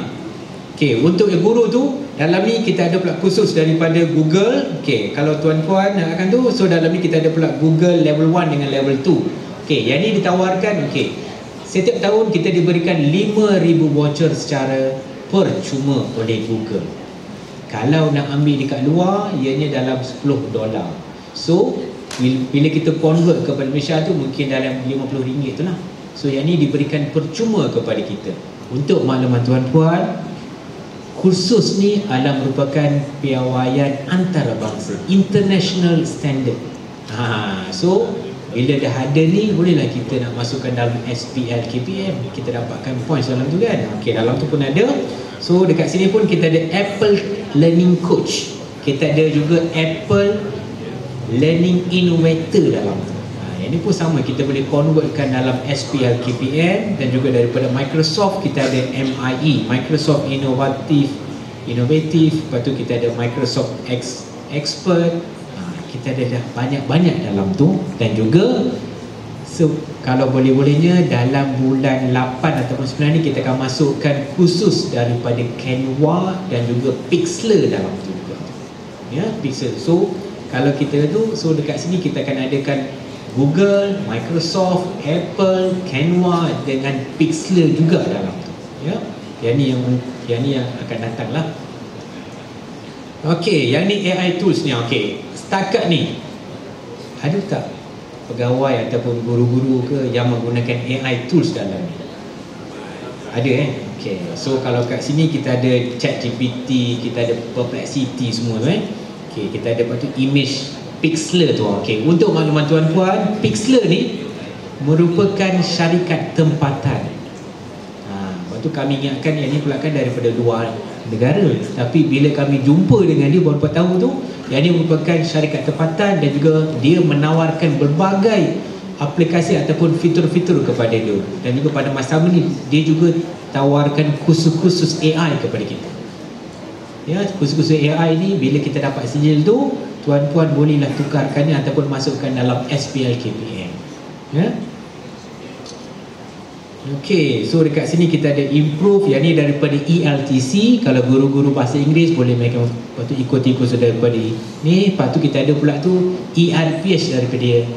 S2: Okey, untuk yang guru tu dalam ni kita ada pula khusus daripada Google. Okey, kalau tuan-puan nak akan tu, so dalam ni kita ada pula Google level 1 dengan level 2. Okey, yang ni ditawarkan setiap tahun kita diberikan 5,000 voucher secara percuma oleh Google. Kalau nak ambil dekat luar, ianya dalam $10. So, bila kita convert kepada Malaysia tu mungkin dalam RM50 tu lah. So, yang ni diberikan percuma kepada kita. Untuk makluman tuan-puan, kursus ni adalah merupakan piawaian antarabangsa, international standard. So bila dah ada ni, bolehlah kita nak masukkan dalam SPL KPM, kita dapatkan points dalam tu kan. Okey, dalam tu pun ada. So dekat sini pun kita ada Apple Learning Coach, kita ada juga Apple Learning Innovator dalam tu. Ini pun sama, kita boleh convertkan dalam SPL KPM. Dan juga daripada Microsoft kita ada MIE, Microsoft Innovative. Lepas tu kita ada Microsoft Expert. Kita ada dah banyak-banyak dalam tu. Dan juga kalau boleh-bolehnya dalam bulan 8 ataupun 9 ni kita akan masukkan khusus daripada Canva dan juga Pixlr dalam tu juga. Ya, Pixlr. So kalau kita tu, so dekat sini kita akan adakan Google, Microsoft, Apple, Canva dengan Pixlr juga dalam tu. Ya, yang ni yang akan datang lah. Okey, yang ni AI tools ni. Okey, setakat ni ada tak pegawai ataupun guru-guru ke yang menggunakan AI tools dalam ni? Ada Okey, so kalau kat sini kita ada ChatGPT, kita ada Perplexity semua tu Okey, kita ada lepas tu image Pixlr tu. Okey, untuk makluman tuan-puan, Pixlr ni merupakan syarikat tempatan. Lepas tu kami ingatkan yang ni pula kan daripada luar negara, tapi bila kami jumpa dengan dia baru tahu tu yang ni merupakan syarikat tempatan. Dan juga dia menawarkan berbagai aplikasi ataupun fitur-fitur kepada dia. Dan juga pada masa ni dia juga tawarkan khusus-khusus AI kepada kita. Ya, khusus-khusus AI ni bila kita dapat sijil tu, tuan-puan bolehlah tukarkannya ataupun masukkan dalam SPL KPM. Ya. Okey, so dekat sini kita ada improve, yang ni daripada ELTC. Kalau guru-guru bahasa Inggeris boleh mereka lepas tu ikut daripada ni. Lepas tu kita ada pula tu ERPH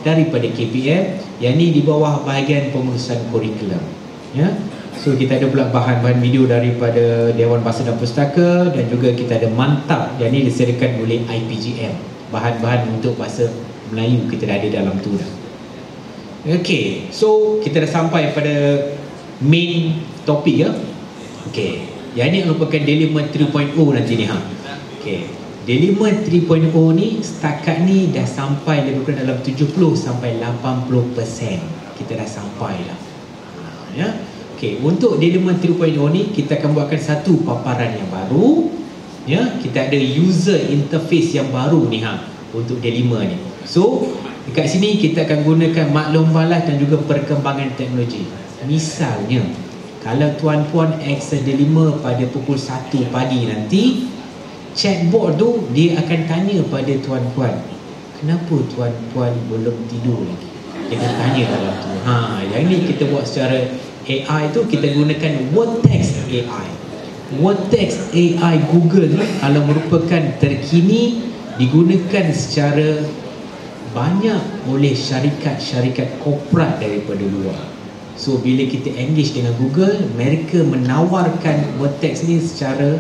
S2: daripada KPM, yang ni di bawah bahagian pengurusan kurikulum. Ya. So kita ada pula bahan-bahan video daripada Dewan Bahasa dan Pustaka. Dan juga kita ada Mantap, yang ni disediakan oleh IPGM. Bahan-bahan untuk bahasa Melayu kita dah ada dalam tu dah. Okey, so kita dah sampai pada main topik ya. Okey, yang ni merupakan Deliver 3.0 nanti ni Okey, Deliver 3.0 ni setakat ni dah sampai lebih kurang dalam 70 sampai 80%. Kita dah sampai dah. Ya. Okey, untuk Deliver 3.0 ni kita akan buatkan satu paparan yang baru. Ya, kita ada user interface yang baru ni untuk Deliver ni. So dekat sini kita akan gunakan maklum balas dan juga perkembangan teknologi. Misalnya, kalau tuan-puan access Deliver pada pukul 1 pagi nanti, chatbot tu dia akan tanya pada tuan-puan, kenapa tuan-puan belum tidur lagi? Dia akan tanya dalam tu. Yang ni kita buat secara AI tu, kita gunakan Vertex AI. Vertex AI Google ni adalah merupakan terkini, digunakan secara banyak oleh syarikat-syarikat korporat daripada luar. So bila kita engage dengan Google, mereka menawarkan Vertex ni secara,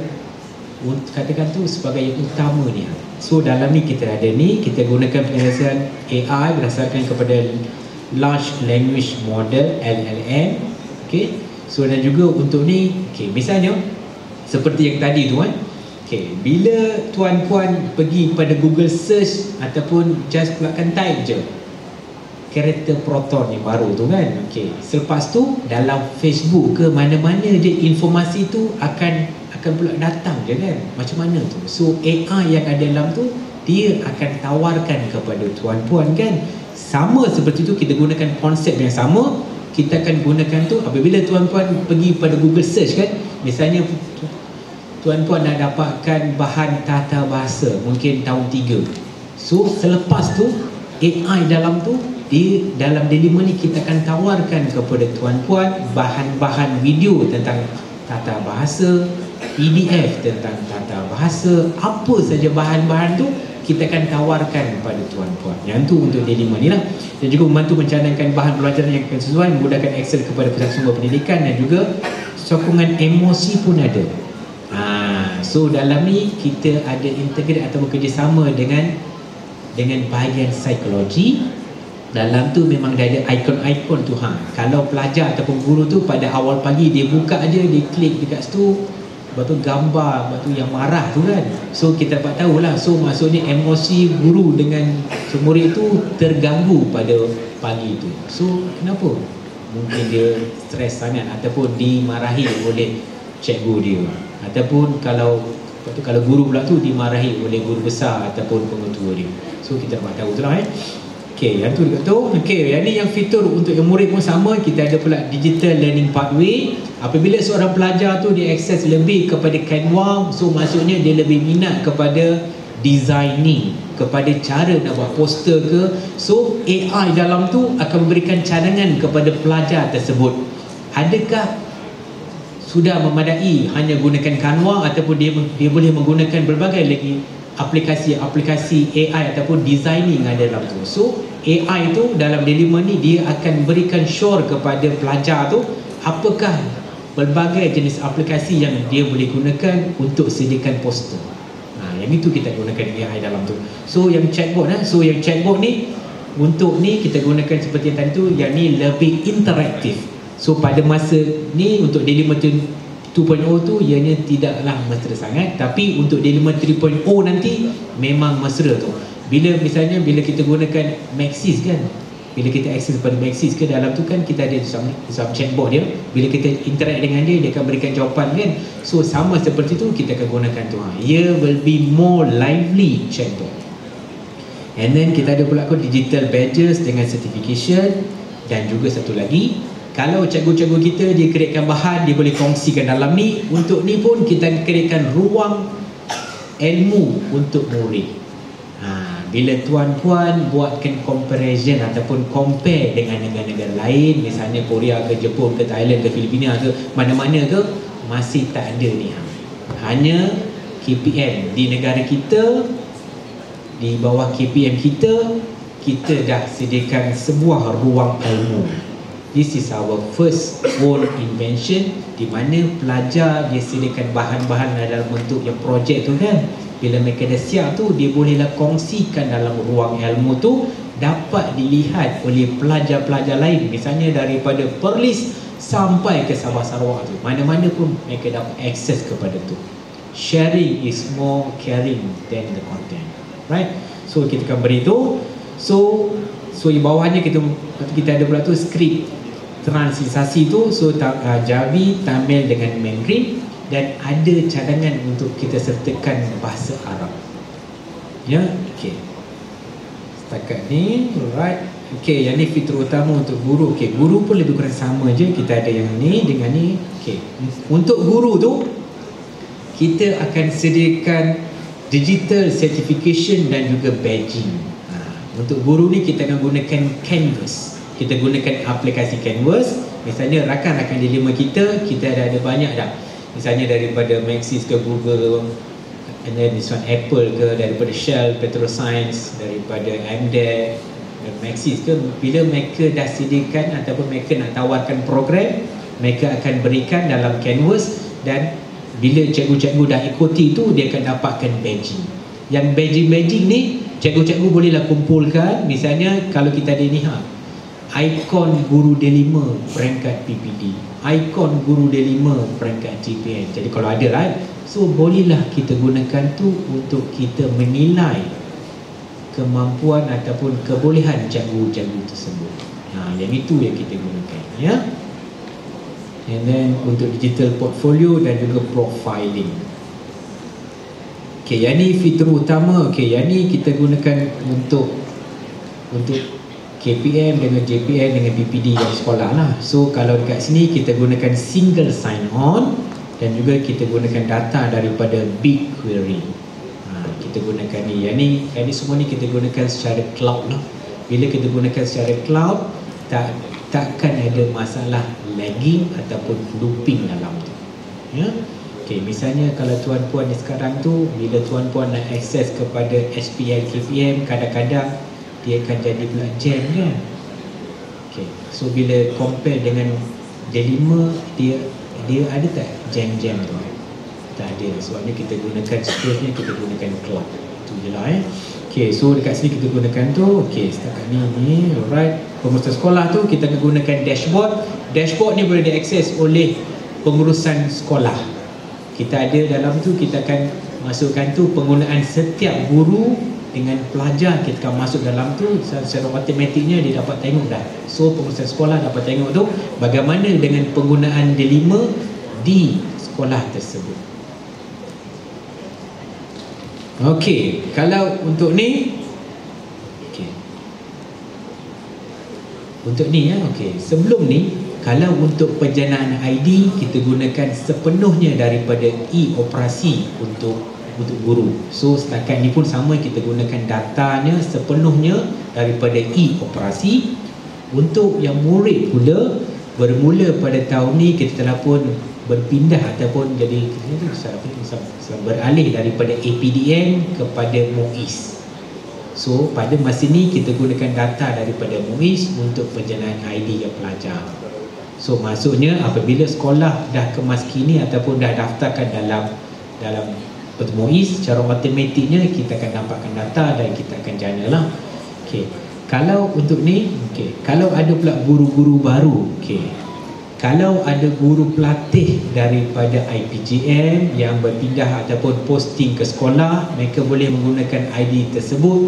S2: katakan tu sebagai yang utama ni. So dalam ni kita ada ni, kita gunakan penyelesaian AI berdasarkan kepada Large Language Model LLM. Okay, so dan juga untuk ni, okay, misalnya seperti yang tadi tu okay, bila tuan-puan pergi pada Google search ataupun just keluarkan type je karakter Proton yang baru tu kan. Okay, selepas tu dalam Facebook ke mana-mana je informasi tu akan pula datang je kan. Macam mana tu? So AI yang ada dalam tu dia akan tawarkan kepada tuan-puan kan. Sama seperti tu, kita gunakan konsep yang sama. Kita akan gunakan tu apabila tuan-puan pergi pada Google search kan. Misalnya tuan-puan dah dapatkan bahan tata bahasa mungkin tahun 3. So selepas tu AI dalam tu, dia dalam Deliver ni kita akan tawarkan kepada tuan-puan bahan-bahan video tentang tata bahasa, PDF tentang tata bahasa, apa saja bahan-bahan tu kita akan tawarkan kepada tuan-puan. Yang tu untuk Deliver ni lah. Dan juga membantu mencadangkan bahan pelajaran yang akan sesuai, memudahkan akses kepada pusat sumber pendidikan dan juga sokongan emosi pun ada. So dalam ni kita ada integrate atau bekerjasama dengan bahagian psikologi. Dalam tu memang dah ada ikon-ikon tu Kalau pelajar ataupun guru tu pada awal pagi dia buka aja, dia klik dekat situ, lepas tu gambar, lepas tu yang marah tu kan. So kita dapat tahulah, so maksudnya emosi guru dengan murid tu terganggu pada pagi tu. So kenapa? Mungkin dia stres sangat ataupun dimarahi oleh cikgu dia, ataupun kalau guru pula tu dimarahi oleh guru besar ataupun pengetua dia. So kita dapat tahu tu lah Okey, yang tu dekat tu. Okey, yang ni yang fitur untuk yang murid pun sama. Kita ada pula digital learning pathway. Apabila seorang pelajar tu dia akses lebih kepada Canva, so maksudnya dia lebih minat kepada designing, kepada cara nak buat poster ke. So AI dalam tu akan memberikan cadangan kepada pelajar tersebut. Adakah sudah memadai hanya gunakan Canva ataupun dia boleh menggunakan berbagai lagi aplikasi AI ataupun designing ada dalam tu. So AI tu dalam dilema ni dia akan berikan sure kepada pelajar tu apakah berbagai jenis aplikasi yang dia boleh gunakan untuk sediakan poster. Yang itu kita gunakan AI dalam tu. So yang chatbot yang chatbot ni untuk ni kita gunakan seperti yang tadi tu, yang ni lebih interaktif. So pada masa ni untuk dilema 2.0 tu ianya tidaklah mesra sangat, tapi untuk dilema 3.0 nanti memang mesra tu. Bila kita gunakan Maxis kan, bila kita akses pada Maxis ke dalam tu kan kita ada some chatbot dia, bila kita interact dengan dia akan berikan jawapan kan. So sama seperti tu kita akan gunakan tu. Ia will be more lively chatbot. And then kita ada pula digital badges dengan certification. Dan juga satu lagi, kalau cikgu-cikgu kita dia createkan bahan, dia boleh kongsikan dalam ni. Untuk ni pun kita createkan ruang ilmu untuk murid. Bila tuan-puan buatkan comparison ataupun compare dengan negara-negara lain, misalnya Korea ke Jepun ke Thailand ke Filipina ke mana-mana ke, masih tak ada ni. Hanya KPM di negara kita, di bawah KPM kita dah sediakan sebuah ruang ilmu. This is our first own invention, di mana pelajar dia sediakan bahan-bahan dalam bentuk yang projek tu kan. Bila mereka dah siap tu, dia bolehlah kongsikan dalam ruang ilmu tu, dapat dilihat oleh pelajar-pelajar lain, misalnya daripada Perlis sampai ke Sabah Sarawak tu, mana-mana pun mereka dapat akses kepada tu. Sharing is more caring than the content, right? So kita akan beri tu. So di bawahnya kita ada pula tu skrip transliterasi tu. So Javi, Tamil dengan Mandarin, dan ada cadangan untuk kita sertakan bahasa Arab. Ya, okey. Setakat ni, alright. Okey, yang ni fitur utama untuk guru. Okey, guru pun lebih kurang sama je. Kita ada yang ni dengan ni. Okey. Untuk guru tu, kita akan sediakan digital certification dan juga badging. Untuk guru ni kita akan gunakan Canvas. Kita gunakan aplikasi Canvas. Misalnya rakan-rakan dilema kita ada banyak dah. Misalnya daripada Maxis ke Google, and then this one Apple ke, daripada Shell, Petroscience, daripada MDEC, Maxis ke, bila mereka dah sediakan ataupun mereka nak tawarkan program, mereka akan berikan dalam Canvas, dan bila cikgu-cikgu dah ikuti tu, dia akan dapatkan badging. Yang badging ni cikgu-cikgu bolehlah kumpulkan. Misalnya kalau kita ada ni ikon guru D5 peringkat PPD, ikon guru D5 peringkat GPN. Jadi kalau ada lah, so bolehlah kita gunakan tu untuk kita menilai kemampuan ataupun kebolehan cikgu-cikgu tersebut. Yang itu yang kita gunakan, ya. And then untuk digital portfolio dan juga profiling. Okey, yang ni fitur utama. Okey, yang ni kita gunakan untuk KPM dengan JPN dengan PPD yang sekolah lah. So kalau dekat sini kita gunakan single sign on, dan juga kita gunakan data daripada BigQuery. Kita gunakan ni. Yang ni semua ni kita gunakan secara cloud lah. Bila kita gunakan secara cloud, takkan ada masalah lagging ataupun looping dalam tu, ya. Okey, misalnya kalau tuan-puan ni sekarang tu, bila tuan-puan nak akses kepada SPI KPM, kadang-kadang dia akan jadi pula jam kan. Okay. So bila compare dengan D5, dia ada tak jam-jam tu? Tak ada. Sebabnya kita gunakan seterusnya kita gunakan cloud. Itu je lah Okay, so dekat sini kita gunakan tu. Okay, setakat ni alright. Pengurusan sekolah tu kita akan gunakan dashboard. Dashboard ni boleh diakses oleh pengurusan sekolah. kita ada dalam tu, kita akan masukkan tu penggunaan setiap guru dengan pelajar, kita akan masuk dalam tu. Secara matematiknya dia dapat tengok dah. So pengurusan sekolah dapat tengok tu bagaimana dengan penggunaan D5 di sekolah tersebut. Okey, kalau untuk ni, okey, untuk ni ya, okey. Sebelum ni, kalau untuk penjanaan ID, kita gunakan sepenuhnya daripada e-operasi untuk guru. So setakat ni pun sama, kita gunakan datanya sepenuhnya daripada e-operasi. Untuk yang murid pula, bermula pada tahun ni kita telah pun berpindah ataupun jadi beralih daripada APDM kepada MUIS. So pada masa ni kita gunakan data daripada MUIS untuk penjanaan ID yang pelajar. So maksudnya apabila sekolah dah kemaskini ataupun dah daftarkan dalam MUIS, secara matematiknya kita akan dapatkan data dan kita akan janalah. Okey. Kalau untuk ni, okey, kalau ada pula guru-guru baru, okey. Kalau ada guru pelatih daripada IPJM yang berpindah ataupun posting ke sekolah, mereka boleh menggunakan ID tersebut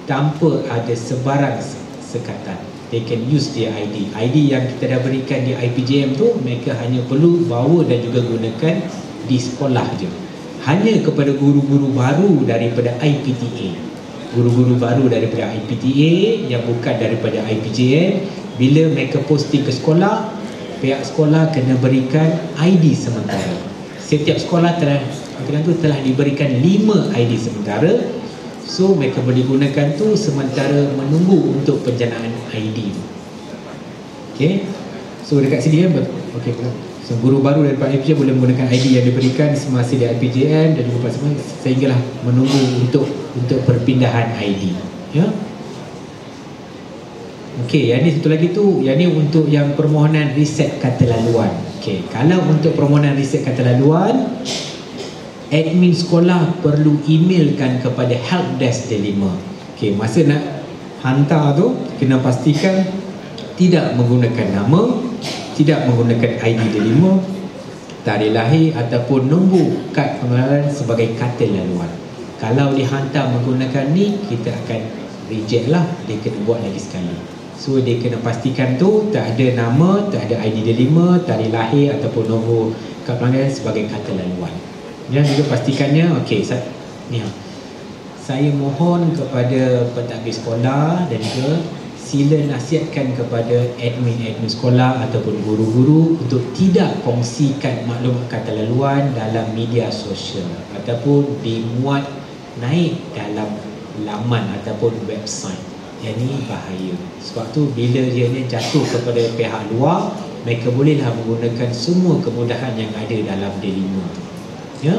S2: tanpa ada sebarang sekatan. They can use their ID. ID yang kita dah berikan di IPJM tu, mereka hanya perlu bawa dan juga gunakan di sekolah je. Hanya kepada guru-guru baru daripada IPTA, guru-guru baru daripada IPTA yang bukan daripada IPJM, bila mereka posting ke sekolah, pihak sekolah kena berikan ID sementara. Setiap sekolah telah diberikan 5 ID sementara. So mereka boleh gunakan tu sementara menunggu untuk penjanaan ID tu. Okay. So dekat sini kan, okay, so, guru baru daripada IPJM boleh menggunakan ID yang diberikan semasa di IPJM dan juga sehinggalah menunggu untuk perpindahan ID. Ya. Okey, yang ni satu lagi tu, yang ni untuk yang permohonan reset kata laluan. Okey, kalau untuk permohonan reset kata laluan, admin sekolah perlu emailkan kepada helpdesk D5. Okey, masa nak hantar tu kena pastikan tidak menggunakan nama, tidak menggunakan ID D5, tarikh lahir ataupun nombor kad pengenalan sebagai kata laluan. Kalau dihantar menggunakan ni, kita akan reject lah, dia kena buat lagi sekali. So dia kena pastikan tu tak ada nama, tak ada ID D5, tarikh lahir ataupun nombor kad pelanggan sebagai kata laluan. Dan juga pastikannya, okey, saya mohon kepada pentadbir sekolah dan juga sila nasihatkan kepada admin sekolah ataupun guru-guru untuk tidak kongsikan maklumat kata laluan dalam media sosial ataupun dimuat naik dalam laman ataupun website. Yang ni bahaya. Sebab tu bila dia ni jatuh kepada pihak luar, mereka bolehlah menggunakan semua kemudahan yang ada dalam D5. Ya.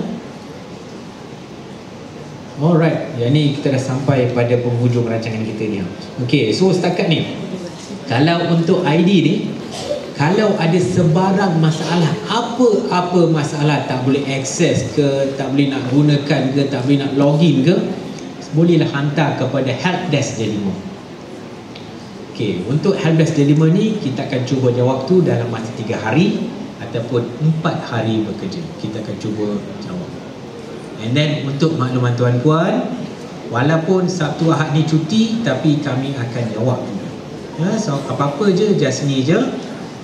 S2: Alright, yang ni kita dah sampai pada penghujung rancangan kita ni. Okey, so setakat ni, kalau untuk ID ni, kalau ada sebarang masalah, apa masalah, tak boleh akses ke, tak boleh nak gunakan ke, tak boleh nak login ke, bolehlah hantar kepada helpdesk D5. Okey, untuk helpdesk D5 ni kita akan cuba jawab tu dalam masa 3 hari ataupun 4 hari bekerja. Kita akan cuba jawab. And then untuk makluman tuan-puan, walaupun Sabtu Ahad ni cuti, tapi kami akan jawab juga. Ya, so apa-apa je, just ni je,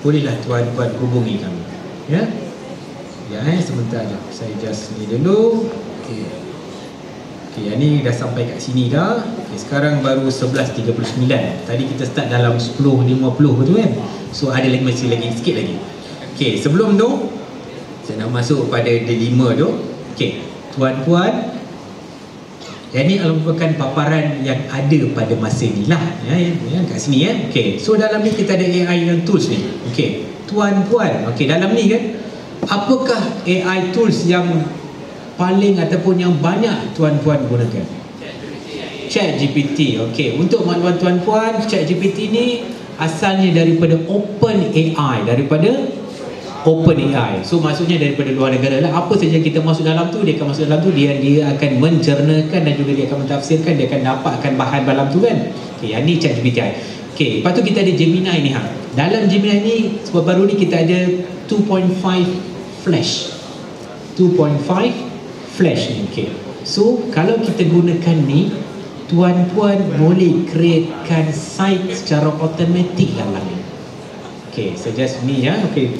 S2: bolehlah tuan-puan hubungi kami. Ya. Ya, sebentar je. Saya just ni dulu. Okey. Okey, yang ni dah sampai kat sini dah. Okay, sekarang baru 11.39. Tadi kita start dalam 10.50 tu kan. So ada lagi, masih lagi sikit lagi. Okey, sebelum tu saya nak masuk pada D5 tu. Okey, tuan-puan, yang ni merupakan paparan yang ada pada masa ni lah. Ya, kat sini ya. Okey, so dalam ni kita ada AI dan tools ni. Okey, tuan-puan, okey, dalam ni kan, apakah AI tools yang paling ataupun yang banyak tuan-puan gunakan? ChatGPT. Okey, untuk makluman tuan-puan, ChatGPT ni asalnya daripada OpenAI, So maksudnya daripada luar negara lah. Apa saja kita masuk dalam tu, dia akan masuk dalam tu, dia akan mencernakan dan juga dia akan mentafsirkan, dia akan dapatkan bahan dalam tu kan. Okey, yang ni ChatGPT. Okey, lepas tu kita ada Gemini ni ha. Dalam Gemini ni, sebab baru ni kita ada 2.5 Flash. 2.5 flash ni. Okay. So kalau kita gunakan ni, tuan-puan boleh createkan site secara automatik dalam ni. Okay, so just me ya. Okay,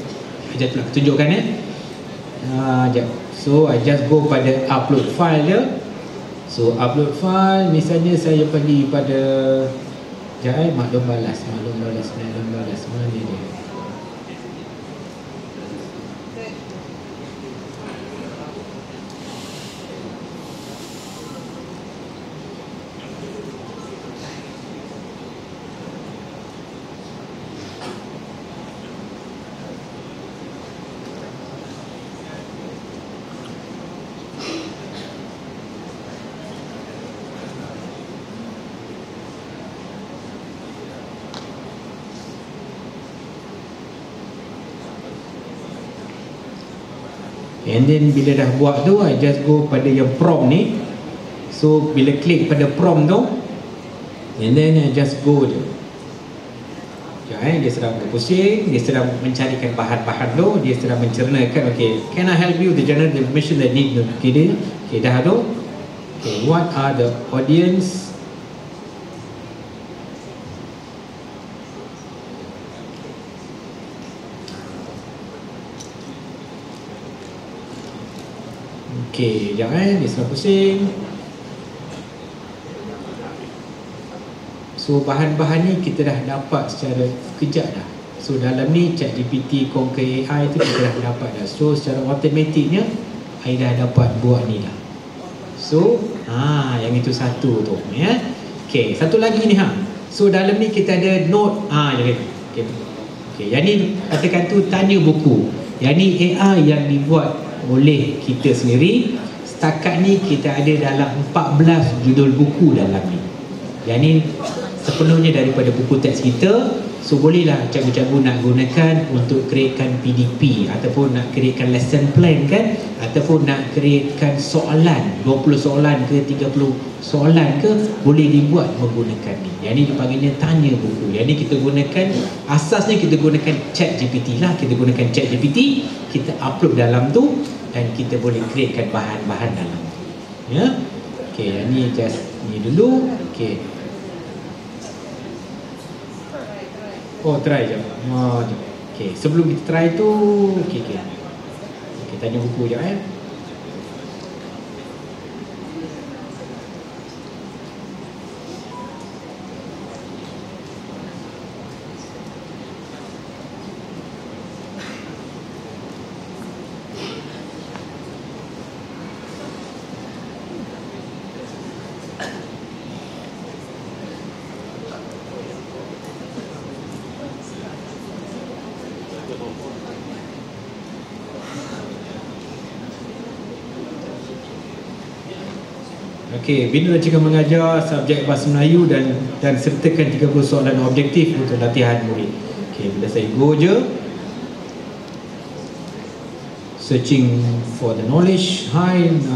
S2: sekejap nak tunjukkan sekejap. So I just go pada upload file dia. So upload file, misalnya saya pergi pada maklum balas mana dia. And then bila dah buat tu, I just go pada yang prompt ni. So bila klik pada prompt tu, and then I just go je. Dia sedang berpusing, dia sedang mencarikan bahan-bahan tu, dia sedang mencernakan. Okay, can I help you to generate the information that need? Okay, dah tu. Okay, what are the audience? Okay, jangan dia sedang pusing. So bahan-bahan ni kita dah dapat secara kejap dah. So dalam ni ChatGPT Conquer AI tu kita dah dapat dah. So secara automatiknya I dah dapat buat ni dah. So yang itu satu tu ya. Okay, satu lagi ni So dalam ni kita ada note okay, yang ni katakan tu tanya buku. Yang ni AI yang dibuat oleh kita sendiri. Setakat ni kita ada dalam 14 judul buku dalam ni. Yang ni sepenuhnya daripada buku teks kita. So bolehlah cikgu-cikgu nak gunakan untuk createkan PDP, ataupun nak createkan lesson plan kan, ataupun nak createkan soalan 20 soalan ke 30 soalan ke, boleh dibuat menggunakan ni. Yang ni dipanggilnya tanya buku. Yang ni kita gunakan, asasnya kita gunakan ChatGPT lah. Kita gunakan ChatGPT, kita upload dalam tu, dan kita boleh createkan bahan-bahan dalam tu ya. Okay, yang ni just ni dulu. Okay, try je. Okay, sebelum kita try tu, okay, tanya buku je Okey, Bina Rancangan Mengajar subjek Bahasa Melayu dan sertakan 30 soalan objektif untuk latihan murid. Okey, bila saya go je searching for the knowledge.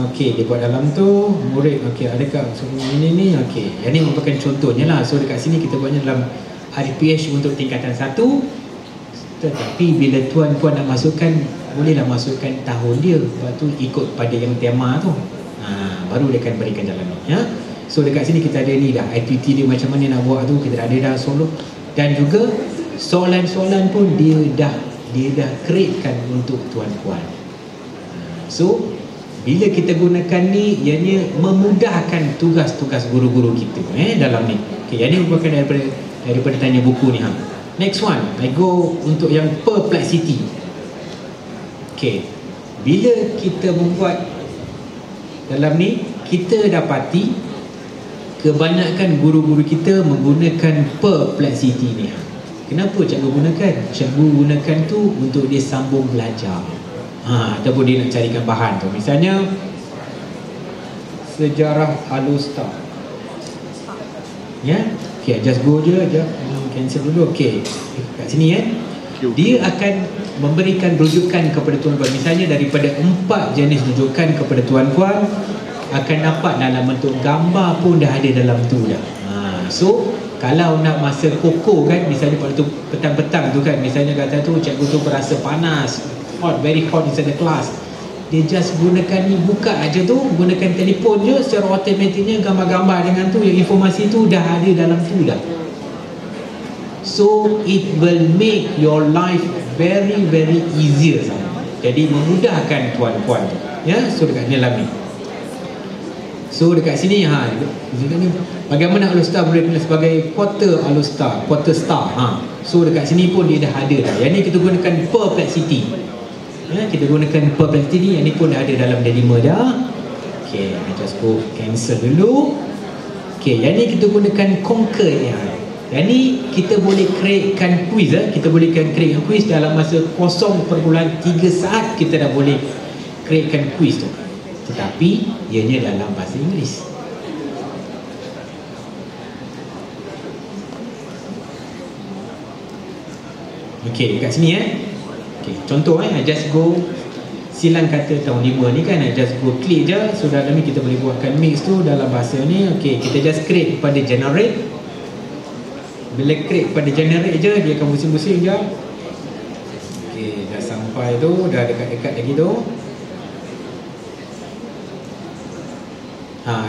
S2: Okey, dia buat dalam tu murid. Okey, adakah semua ini okey. Yang ni merupakan contohnya lah. So dekat sini kita buatnya dalam RPH untuk tingkatan 1. Tetapi bila tuan-puan nak masukkan, bolehlah masukkan tahun dia. Lepas tu ikut pada yang tema tu. Baru dia akan berikan jalan ni ya. So dekat sini kita ada ni dah activity dia macam mana nak buat tu, kita dah ada dah solo. Dan juga soalan-soalan pun dia dah createkan untuk tuan-puan. So bila kita gunakan ni, ianya memudahkan tugas-tugas guru-guru kita dalam ni. Okay, yang ni merupakan daripada tanya buku ni Next one, I go untuk yang perplexity. Okay, bila kita membuat dalam ni, kita dapati kebanyakan guru-guru kita menggunakan perplexity ni. Kenapa cikgu gunakan? Cikgu gunakan tu untuk dia sambung belajar. Ataupun dia nak carikan bahan tu. Misalnya sejarah Alustar. Ya. Okay, just go je. Cancel dulu. Okay, kat sini dia akan memberikan rujukan kepada tuan-puan. Misalnya daripada 4 jenis rujukan kepada tuan-puan, akan dapat dalam bentuk gambar pun dah ada dalam tu dah. So kalau nak masa koko kan, misalnya pada tu petang-petang tu kan, misalnya kata tu cikgu tu berasa panas, hot, very hot inside the class. dia just gunakan ni, buka aja tu, gunakan telefon je, secara automatiknya gambar-gambar dengan tu, yang informasi tu dah ada dalam tu dah. So it will make your life very very easier sama. Jadi memudahkan tuan-puan tu. Ya, so dekat ni dalam ni. So dekat sini bagaimana Alustar boleh pilih sebagai quarter Alustar, quarter star. So dekat sini pun dia dah ada dah. Yang ni kita gunakan perplexity. Ya, kita gunakan perplexity, yang ni pun dah ada dalam Delima dah. Okay, just go cancel dulu. Okay, yang ni kita gunakan Conquer AI. Yang ni kita boleh createkan quiz. Kita boleh createkan quiz dalam masa 0.3 saat. Kita dah boleh createkan quiz tu. Tetapi ianya dalam bahasa Inggeris. Okey, dekat sini okey, contoh I just go silang kata tahun 5 ni kan, I just go klik je. So dalam ni kita boleh buatkan mix tu dalam bahasa ni. Okey, kita just create pada generate. Bila create pada generate je, dia akan pusing-pusing je. Okey, dah sampai tu, dah dekat-dekat lagi tu.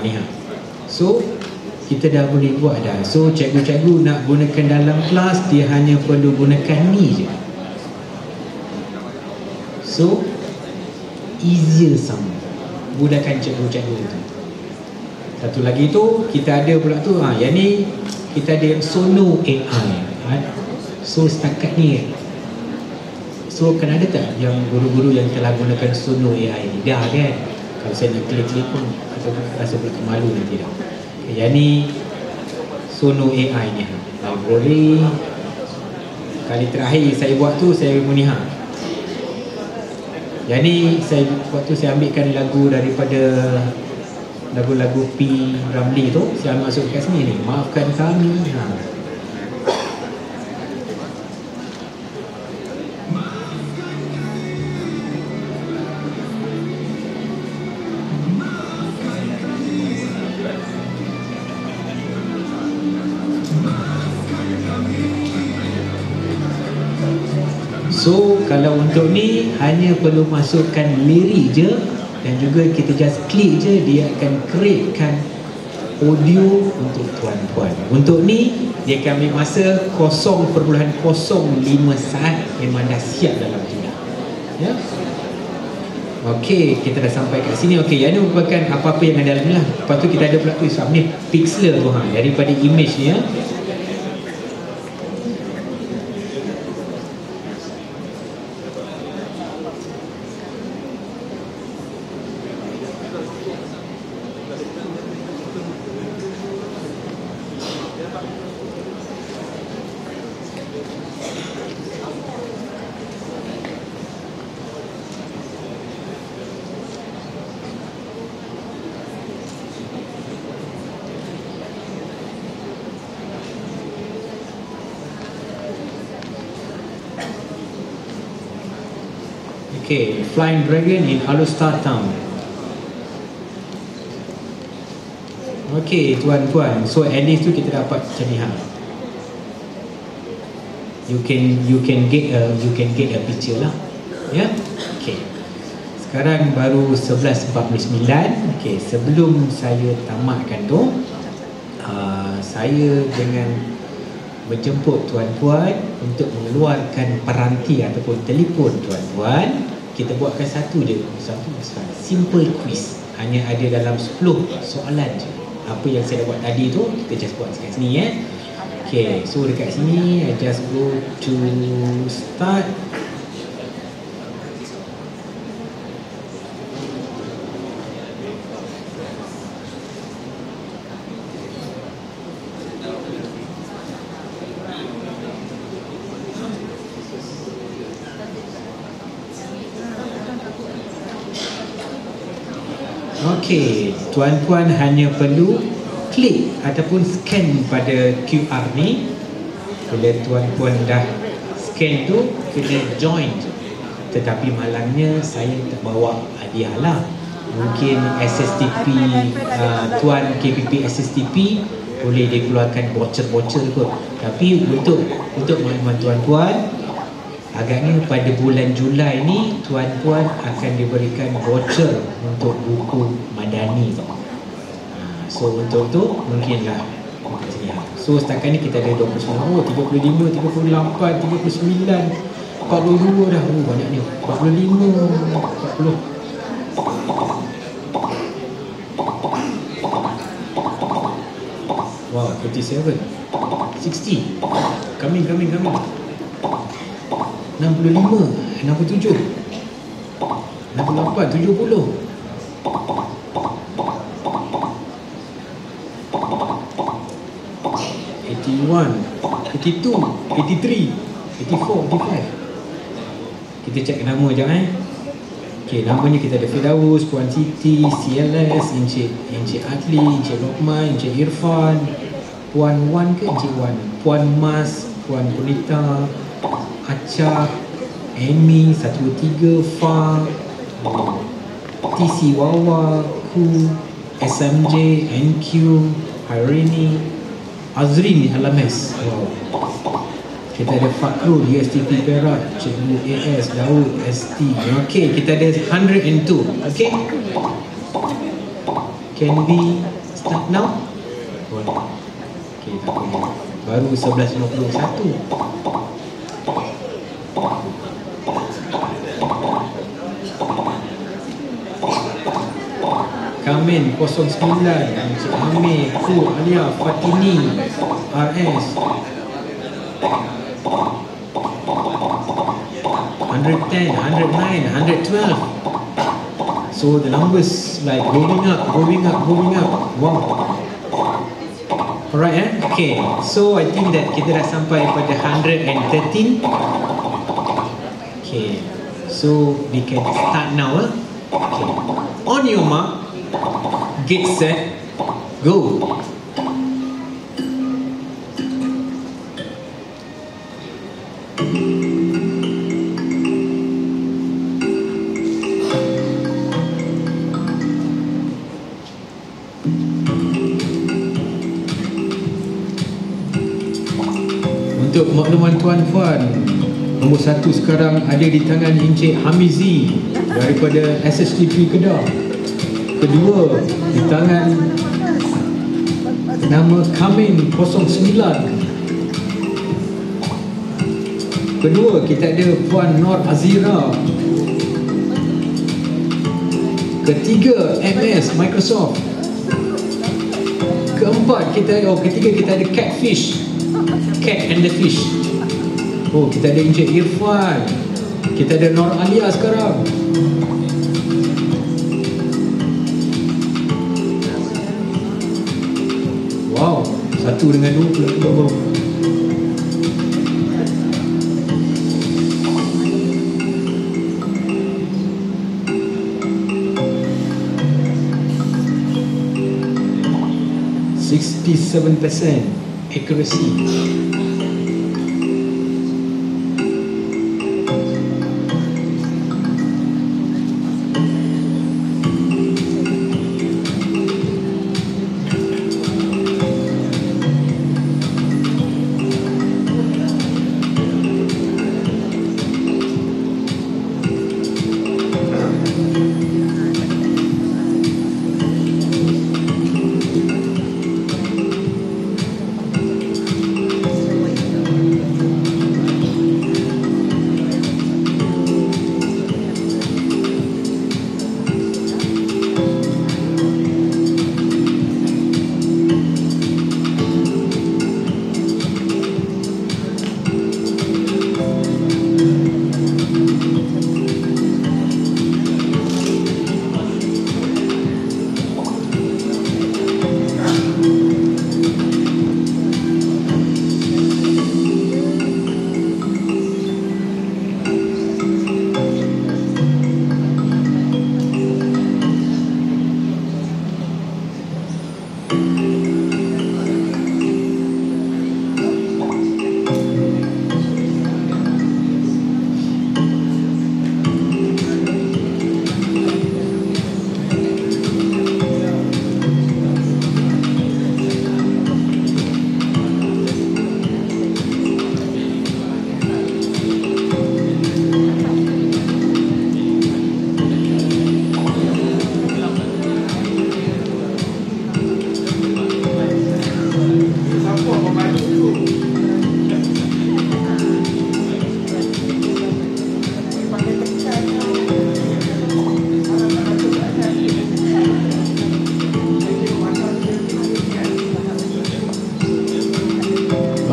S2: Ni so kita dah boleh buat dah. So cikgu-cikgu nak gunakan dalam kelas, dia hanya perlu gunakan ni je. So easier sama, mudahkan cikgu-cikgu tu. Satu lagi tu kita ada pula tu, yang ni kita ada Sono AI. So setakat ni so kan ada tak yang guru-guru yang telah gunakan Sono AI ni? Dah kan? Kalau saya nak klik-klik pun kita rasa malu nanti dah. Yang ni Sono AI ni boleh. Kali terakhir saya buat tu saya muni yang ni saya buat tu, saya ambilkan lagu daripada lagu-lagu P. Ramlee tu, saya masuk kat sini ni, maafkan kami. So kalau untuk ni hanya perlu masukkan lirik je, dan juga kita just klik je, dia akan createkan audio untuk tuan-tuan. Untuk ni dia akan ambil masa 0.05 saat, memang dah siap dalam tu dah. Ya. Okey, kita dah sampai kat sini. Okey, yang ni merupakan apa-apa yang ada dalam ni lah. Lepas tu kita ada pula tu ni pixel tu daripada image ni Okay, Flying Dragon in Alustar Town. Okay, tuan-tuan. So at least tu kita dapat macam ni You can get a picture lah. Ya. Yeah? Okay. Sekarang baru 11.49. Okay, sebelum saya tamatkan tu, saya dengan menjemput tuan-tuan untuk mengeluarkan peranti ataupun telefon tuan-tuan. Kita buatkan satu simple quiz, hanya ada dalam 10 soalan je. Apa yang saya buat tadi tu kita just buat kat sini Okay, so dekat sini I just go to start. Okey, tuan-tuan hanya perlu klik ataupun scan pada QR ni. Bila tuan-tuan dah scan tu, kena join. Tetapi malangnya saya tak bawa hadiah lah. Mungkin SSTP, tuan KPP SSTP boleh dikeluarkan voucher-voucher kot. Tapi untuk makluman tuan-tuan, Agaknya pada bulan Julai ni tuan-tuan akan diberikan voucher untuk buku Madani. So untuk tu mungkinlah. So setakat ni kita ada 29, 35, 38, 39, 42 dah. Banyaknya. 45, 40. Wow, 57, 60. Coming. 65, 67, 68, 70. 81, 82, 83, 84, 85. Kita check nama sekejap Okey, namanya kita ada Firdaus, Puan Siti, CLS, Encik Adli, Encik Lokman, Encik Irfan, Puan Wan ke Encik Wan, Puan Mas, Puan Punita, Acah, Amy, 123, Fa, TC Wawa, Ku, SMJ, NQ, Hairini, Azrin Alames. Kita ada Fakrul, USTP Perak, Cikgu AS, Daud, ST. Okey, kita ada 102. Okey. Can we start now? Boleh. Okey, tak apa. Baru 11.51. Kamen 09, Encik Amir, Ku, Alia, Fatini, RS. 110, 109, 112. So the numbers like going up. Wow. Alright, okay. So I think that kita dah sampai pada 113. Okay. So we can start now. Okay. On your mark, get set, go. Untuk makluman tuan-tuan, nombor 1 sekarang ada di tangan Encik Hamizi daripada SSTP Kedah. Kedua di tangan nama Kamin 09. Kedua kita ada Puan Nur Azira. Ketiga MS Microsoft. Ketiga kita ada Catfish, Cat and the Fish. Kita ada Encik Irfan. Kita ada Nur Alia sekarang. Wow, 1 dengan 2. %67 accuracy.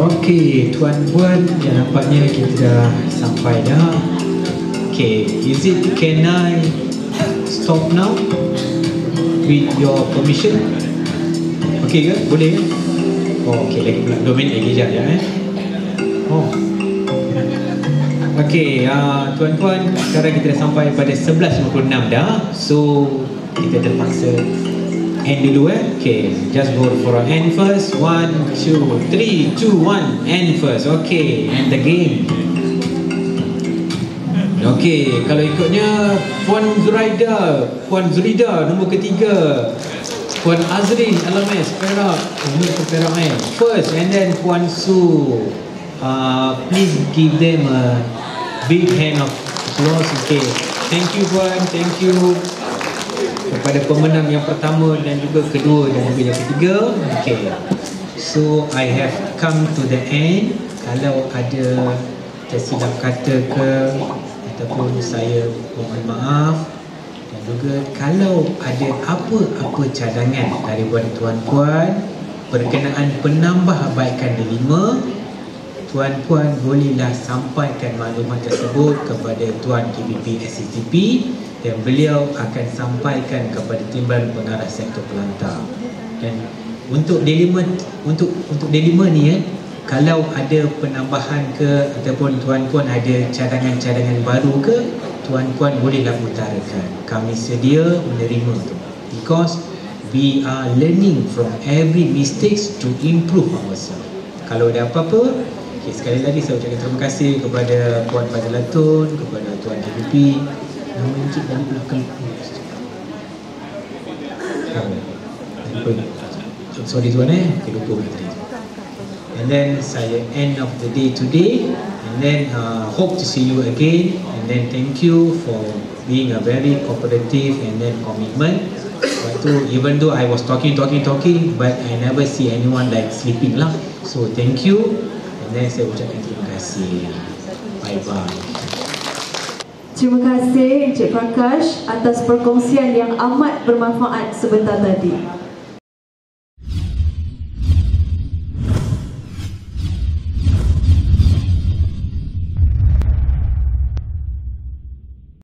S2: Okey, tuan-puan, yang nampaknya kita dah sampai dah. Okay, is it, can I stop now with your permission? Okay ke? Boleh ke? Oh, okay, lagi pula 2 minit lagi sekejap ya. Oh. Okay, tuan-tuan, sekarang kita dah sampai pada 11.56 dah. So, kita terpaksa end dulu Okay, just go for a end first. 1, 2, 3, 2, 1, end first. Okay, end the game. Okey, kalau ikutnya Puan Zurida nombor ketiga, Puan Azrin Alames Perak first, and then Puan Su. Please give them a big hand of applause. Okay, thank you Puan, thank you kepada pemenang yang pertama dan juga kedua dan juga yang ketiga. Okay, so I have come to the end. Kalau ada tersilap kata ke ataupun saya mohon maaf, dan juga kalau ada apa-apa cadangan daripada tuan-puan berkenaan penambahbaikan delima, tuan-puan bolehlah sampaikan maklumat tersebut kepada Tuan KPP SCTP dan beliau akan sampaikan kepada Timbalan Pengarah Sektor Pelantar. Dan untuk delima ni kalau ada penambahan ke ataupun tuan-puan ada cadangan-cadangan baru ke, tuan-puan bolehlah utarakan. Kami sedia menerima tu, because we are learning from every mistakes to improve ourselves. Kalau ada apa-apa, okay, sekali lagi saya ucapkan terima kasih kepada Puan Fazilatun, kepada Tuan KPP. Nama encik dari belakang. Sorry tuan okay, lupa tadi. And then saya end of the day today, and then hope to see you again, and then thank you for being a very cooperative and then commitment. Waktu even though I was talking but I never see anyone like sleeping lah. So thank you, and then saya ucapkan terima kasih. Bye bye.
S1: Terima kasih Encik Prakash atas perkongsian yang amat bermanfaat sebentar tadi.